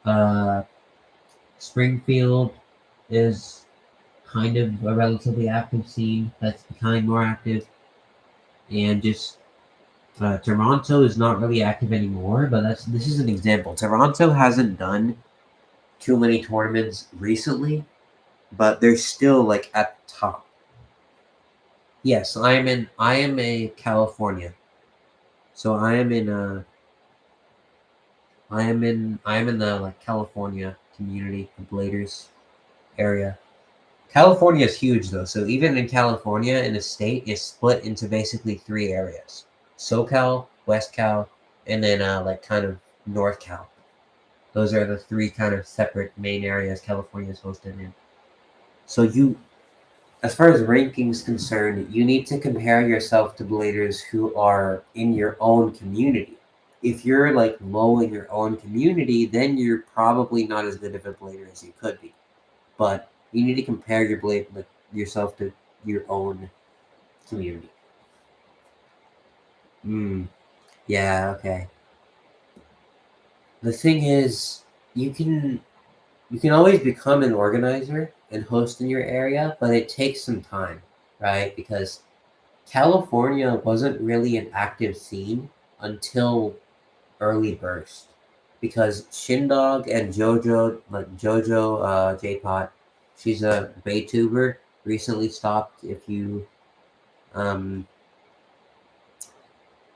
Speaker 1: Uh, Springfield is kind of a relatively active scene that's becoming more active. And just Toronto is not really active anymore, but this is an example. Toronto hasn't done too many tournaments recently, but they're still like at the top. Yes, I am a California. So I am in the like California community, the Bladers area. California is huge though, so even in California, in a state, is split into basically three areas: SoCal, West Cal, and then like kind of North Cal. Those are the three kind of separate main areas California is hosted in. So you, as far as rankings concerned, you need to compare yourself to bladers who are in your own community. If you're like low in your own community, then you're probably not as good of a blader as you could be. But you need to compare your blade like yourself to your own community. Hmm. Yeah. Okay. The thing is, you can you can always become an organizer and host in your area, but it takes some time, right? Because California wasn't really an active scene until early burst. Because Shindog and JoJo, like JoJo J-Pot, she's a Baytuber, recently stopped. Um,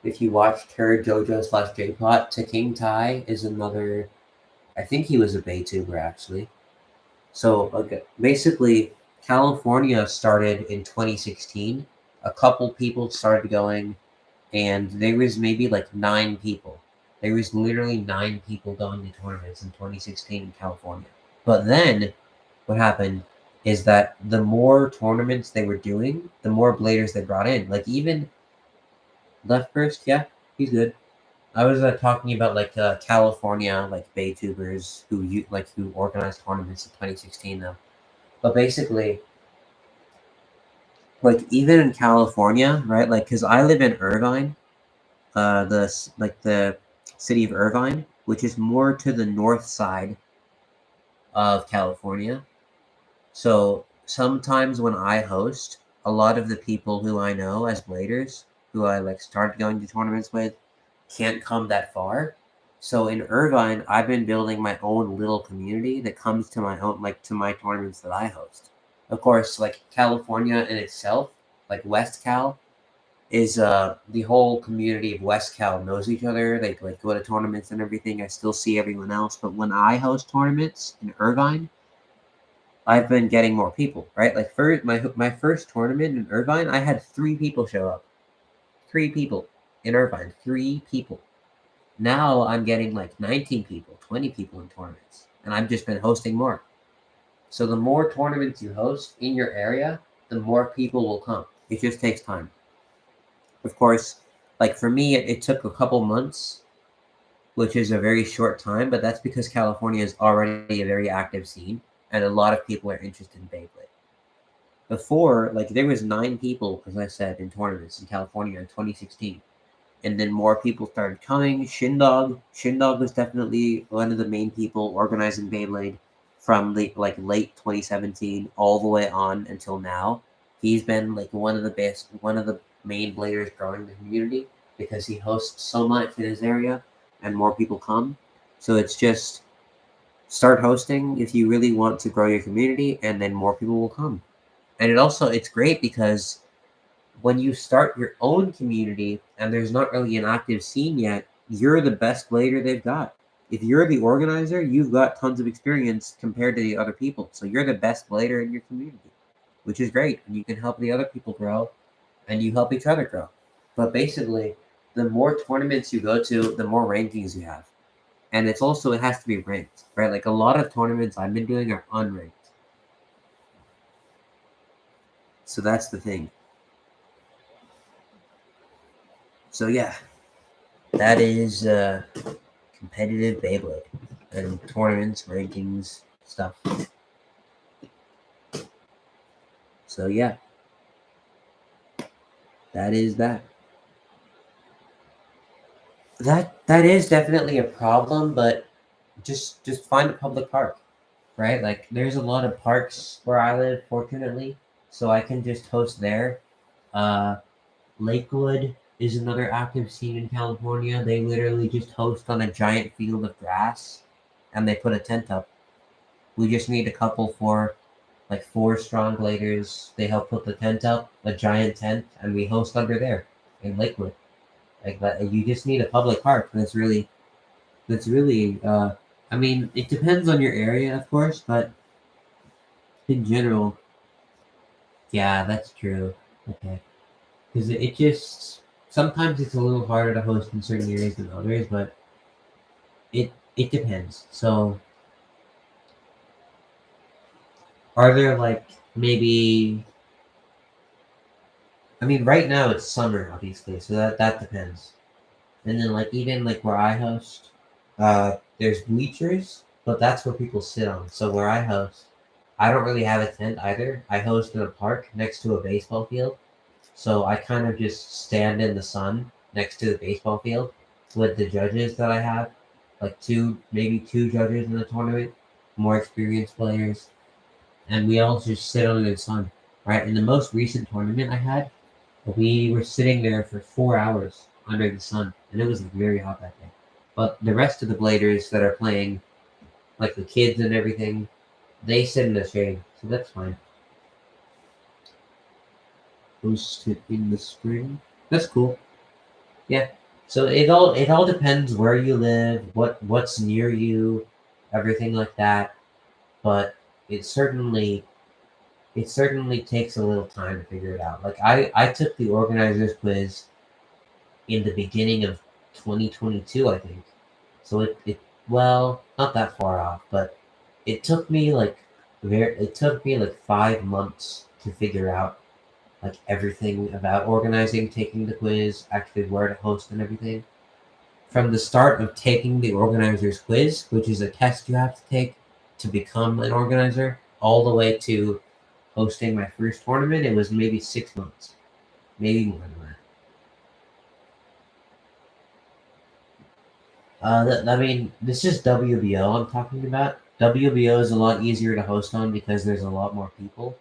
Speaker 1: if you watched her, JoJo slash J-Pot, Taking Tai is another. I think he was a Baytuber actually. So okay, basically, California started in 2016. A couple people started going, and there was maybe like 9 people. There was literally 9 people going to tournaments in 2016 in California. But then what happened is that the more tournaments they were doing, the more bladers they brought in. Like even Left First, yeah, he's good. I was talking about like California, like Baytubers who organized tournaments in 2016 though. But basically, like even in California, right? Like, cause I live in Irvine, the city of Irvine, which is more to the north side of California. So sometimes when I host, a lot of the people who I know as bladers, who I like started going to tournaments with, can't come that far. So in Irvine, I've been building my own little community that comes to my own like to my tournaments that I host. Of course, like California in itself, like West Cal, is the whole community of West Cal knows each other. They like go to tournaments and everything. I still see everyone else, but when I host tournaments in Irvine, I've been getting more people. Right, like for my first tournament in Irvine, I had 3 people show up. 3 people in Irvine. 3 people. Now I'm getting like 19 people, 20 people in tournaments, and I've just been hosting more. So the more tournaments you host in your area, the more people will come. It just takes time. Of course, like for me, it took a couple months, which is a very short time, but that's because California is already a very active scene, and a lot of people are interested in Beyblade. Before, like there was 9 people, as I said, in tournaments in California in 2016, and then more people started coming. Shindog was definitely one of the main people organizing Beyblade from the like late 2017 all the way on until now. He's been like one of the main bladers growing the community because he hosts so much in his area, and more people come. So it's just start hosting if you really want to grow your community, and then more people will come. And it's great because when you start your own community and there's not really an active scene yet, you're the best blader they've got. If you're the organizer, you've got tons of experience compared to the other people. So you're the best blader in your community, which is great. And you can help the other people grow and you help each other grow. But basically, the more tournaments you go to, the more rankings you have. And it has to be ranked, right? Like a lot of tournaments I've been doing are unranked. So that's the thing. So yeah, that is competitive Beyblade and tournaments, rankings, stuff. So yeah, that is that. That is definitely a problem, but just find a public park, right? Like there's a lot of parks where I live, fortunately, so I can just host there. Uh, Lakewood is another active scene in California. They literally just host on a giant field of grass, and they put a tent up. We just need a couple for like 4 strong bladers. They help put the tent up, a giant tent, and we host under there in Lakewood. Like that, you just need a public park. That's really. I mean, it depends on your area, of course, but in general, yeah, that's true. Okay, because it just sometimes it's a little harder to host in certain areas than others, but it depends. So, are there like maybe I mean, right now it's summer, obviously, so that depends. And then, like even like where I host, there's bleachers, but that's where people sit on. So where I host, I don't really have a tent either. I host in a park next to a baseball field, so I kind of just stand in the sun next to the baseball field with the judges that I have, like maybe two judges in the tournament, more experienced players, and we all just sit under the sun. Right. In the most recent tournament I had, we were sitting there for 4 hours under the sun, and it was very hot that day. But the rest of the bladers that are playing, like the kids and everything, they sit in the shade, so that's fine. Hosted in the spring. That's cool. Yeah. So it all depends where you live, what's near you, everything like that. But it certainly it certainly takes a little time to figure it out. Like I took the organizer's quiz in the beginning of 2022, I think. So well, not that far off, but it took me like it took me like 5 months to figure out like everything about organizing, taking the quiz, actually where to host and everything. From the start of taking the organizer's quiz, which is a test you have to take to become an organizer, all the way to hosting my first tournament, it was maybe 6 months, maybe more than that. I mean, this is WBO I'm talking about. WBO is a lot easier to host on because there's a lot more people.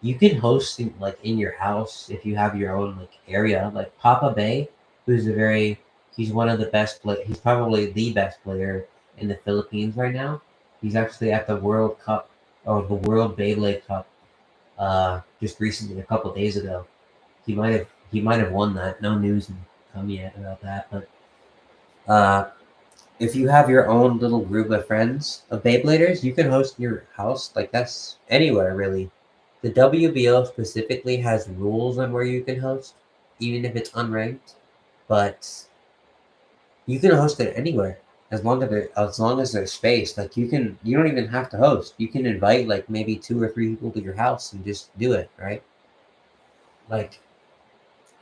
Speaker 1: You can host in your house if you have your own like area. Like Papa Bay, who's he's one of the best he's probably the best player in the Philippines right now. He's actually at the World Cup or the World Beyblade Cup just recently a couple days ago. He might have won that. No news has come yet about that, but uh if you have your own little group of friends of Beybladers, you can host in your house. Like that's anywhere really. The WBO specifically has rules on where you can host, even if it's unranked. But You can host it anywhere as long as there's space. Like you don't even have to host. You can invite like maybe 2 or 3 people to your house and just do it, right? Like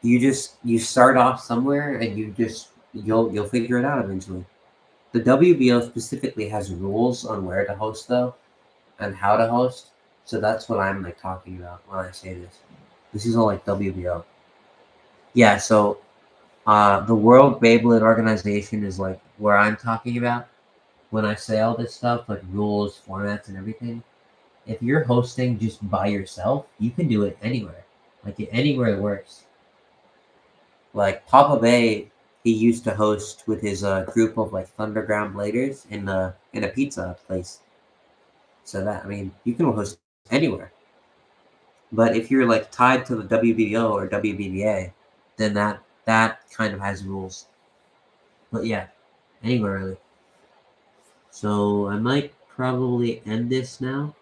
Speaker 1: you start off somewhere and you'll figure it out eventually. The WBO specifically has rules on where to host though and how to host. So that's what I'm like talking about when I say this. This is all like WBO. Yeah, so the World Beyblade Organization is like where I'm talking about when I say all this stuff, like rules, formats, and everything. If you're hosting just by yourself, you can do it anywhere. Like anywhere it works. Like Papa Bay, he used to host with his group of like Thunderground Bladers in a pizza place. So that I mean, you can host anywhere. But if you're like tied to the WBO or WBBA, then that kind of has rules. But yeah, anywhere really. So I might probably end this now,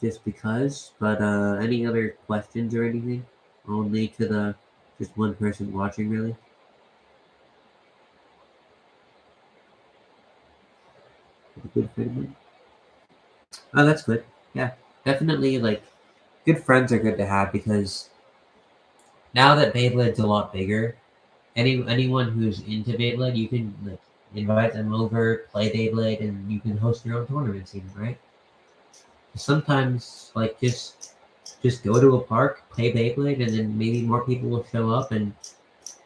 Speaker 1: just because. But any other questions or anything? Only to the just one person watching really. A good friend. Oh, that's good. Yeah, definitely. Like good friends are good to have because now that Beyblade's a lot bigger, anyone who's into Beyblade, you can like invite them over, play Beyblade, and you can host your own tournaments even, right? Sometimes like just go to a park, play Beyblade, and then maybe more people will show up and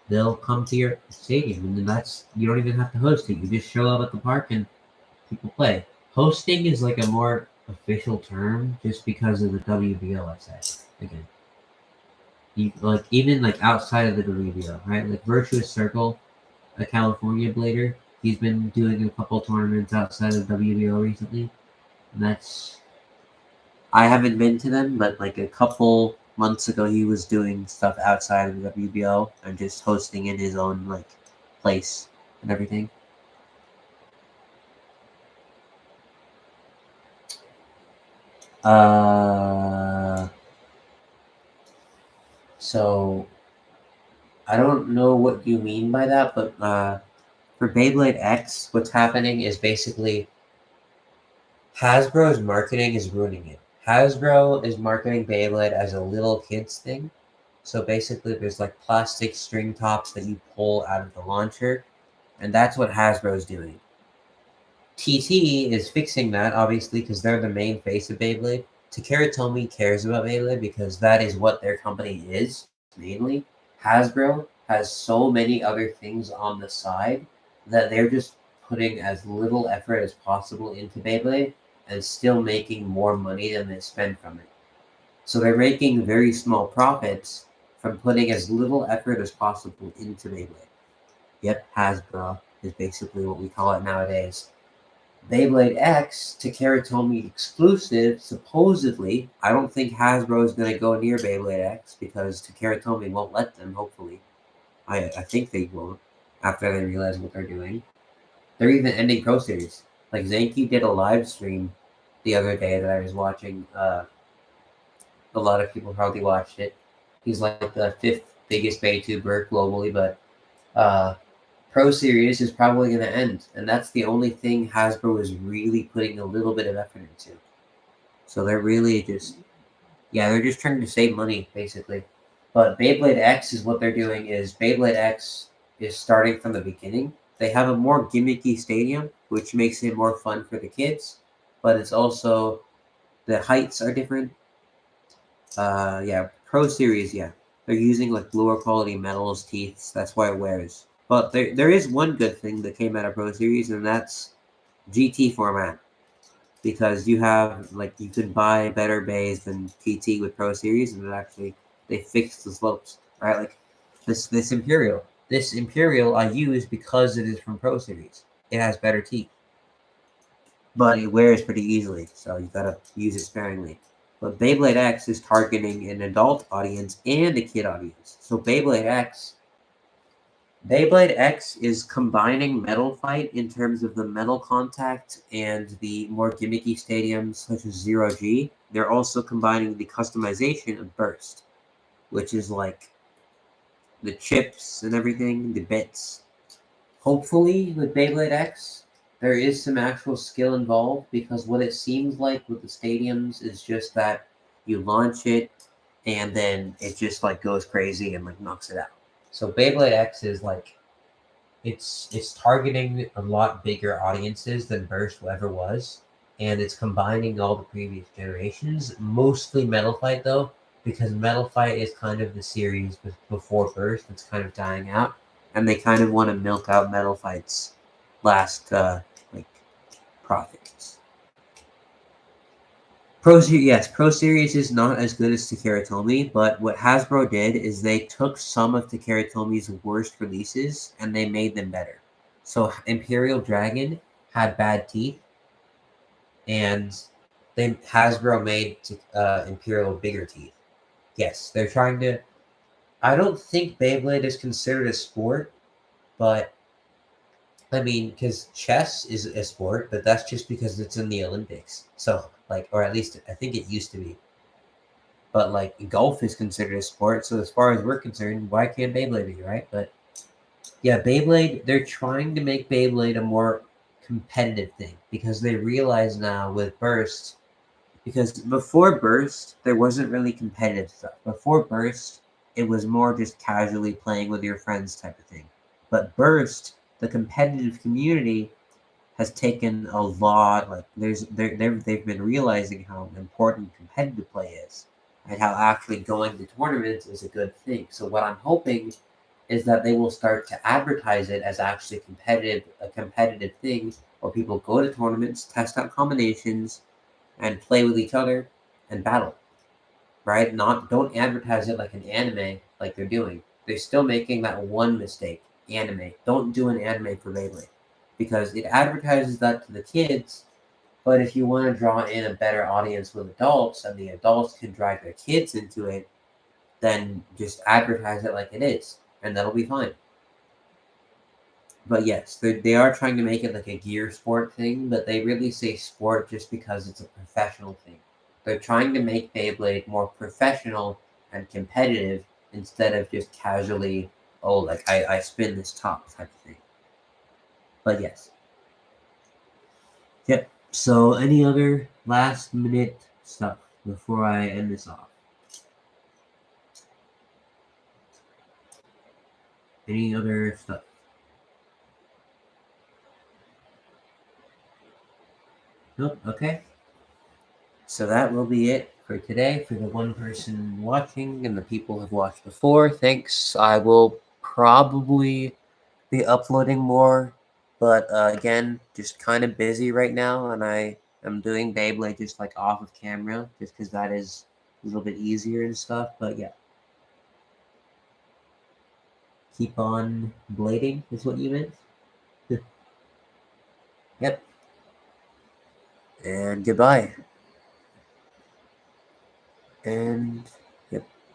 Speaker 1: they'll come to your stadium, and then that's you don't even have to host it. You just show up at the park and people play. Hosting is like a more official term just because of the WBO, I say. Again, you like even like outside of the WBO, right? Like Virtuous Circle, a California blader, he's been doing a couple tournaments outside of WBO recently, and that's I haven't been to them, but like a couple months ago, he was doing stuff outside of the WBO and just hosting in his own like place and everything. Uh, so I don't know what you mean by that, but for Beyblade X, what's happening is basically Hasbro's marketing is ruining it. Hasbro is marketing Beyblade as a little kids thing. So basically, there's like plastic string tops that you pull out of the launcher, and that's what Hasbro is doing. TT is fixing that, obviously, because they're the main face of Beyblade. Takara Tomy cares about Beyblade because that is what their company is, mainly. Hasbro has so many other things on the side that they're just putting as little effort as possible into Beyblade and still making more money than they spend from it. So they're making very small profits from putting as little effort as possible into Beyblade. Yep, Hasbro is basically what we call it nowadays. Beyblade X to Karatomi exclusive, supposedly. I don't think Hasbro is going to go near Beyblade X because Takaratomi won't let them, hopefully. I think they won't after they realize what they're doing. They're even ending Pro Series. Like Zanky did a live stream the other day that I was watching. A lot of people probably watched it. He's like the fifth biggest Baytuber globally, but uh, Pro Series is probably going to end, and that's the only thing Hasbro is really putting a little bit of effort into. So they're really just, yeah, they're just trying to save money basically. But Beyblade X is what they're doing is Beyblade X is starting from the beginning. They have a more gimmicky stadium, which makes it more fun for the kids, but it's also the heights are different. Yeah, Pro Series, yeah. They're using like lower quality metals, teeth. That's why it wears. But there is one good thing that came out of Pro Series, and that's GT format. Because you have like you can buy better bays than GT with Pro Series, and it actually they fixed the slopes, right? Like this Imperial, I use because it is from Pro Series. It has better teeth, but it wears pretty easily, so you gotta use it sparingly. But Beyblade X is targeting an adult audience and a kid audience. So Beyblade X is combining Metal Fight in terms of the metal contact and the more gimmicky stadiums such as Zero G. They're also combining the customization of Burst, which is like the chips and everything, the bits. hopefully with Beyblade X, there is some actual skill involved, because what it seems like with the stadiums is just that you launch it and then it just like goes crazy and like knocks it out. So Beyblade X is like it's targeting a lot bigger audiences than Burst ever was, and it's combining all the previous generations. Mostly Metal Fight though, because Metal Fight is kind of the series before Burst. It's kind of dying out, and they kind of want to milk out Metal Fight's last like profits. Pro Series is not as good as Takara, but what Hasbro did is they took some of Takara-Tomi's worst releases and they made them better. So Imperial Dragon had bad teeth, and Hasbro made Imperial bigger teeth. Yes, they're trying to. I don't think Beyblade is considered a sport, but I mean, because chess is a sport, but that's just because it's in the Olympics. So, like, or at least I think it used to be. But like golf is considered a sport, so as far as we're concerned, why can't Beyblade be, right? But yeah, Beyblade, they're trying to make Beyblade a more competitive thing, because they realize now with Burst, because before Burst, there wasn't really competitive stuff. Before Burst, it was more just casually playing with your friends type of thing. But Burst, the competitive community has taken a lot. Like they've been realizing how important competitive play is, and how actually going to tournaments is a good thing. So what I'm hoping is that they will start to advertise it as actually a competitive thing, where people go to tournaments, test out combinations, and play with each other and battle. Right? Not don't advertise it like an anime like they're doing. They're still making that one mistake. Anime. Don't do an anime for Beyblade, because it advertises that to the kids. But if you want to draw in a better audience with adults, and the adults can drag their kids into it, then just advertise it like it is, and that'll be fine. But yes, they are trying to make it like a gear sport thing, but they really say sport just because it's a professional thing. They're trying to make Beyblade more professional and competitive, instead of just casually, oh, like I spin this top type of thing. But yes. Yep. So any other last minute stuff before I end this off? Any other stuff? Nope. Okay. So that will be it for today for the one person watching and the people who have watched before. Thanks. I will probably be uploading more, but again, just kind of busy right now, and I am doing Beyblade just like off of camera, just because that is a little bit easier and stuff. But yeah, keep on blading is what you meant. Yep. And goodbye. And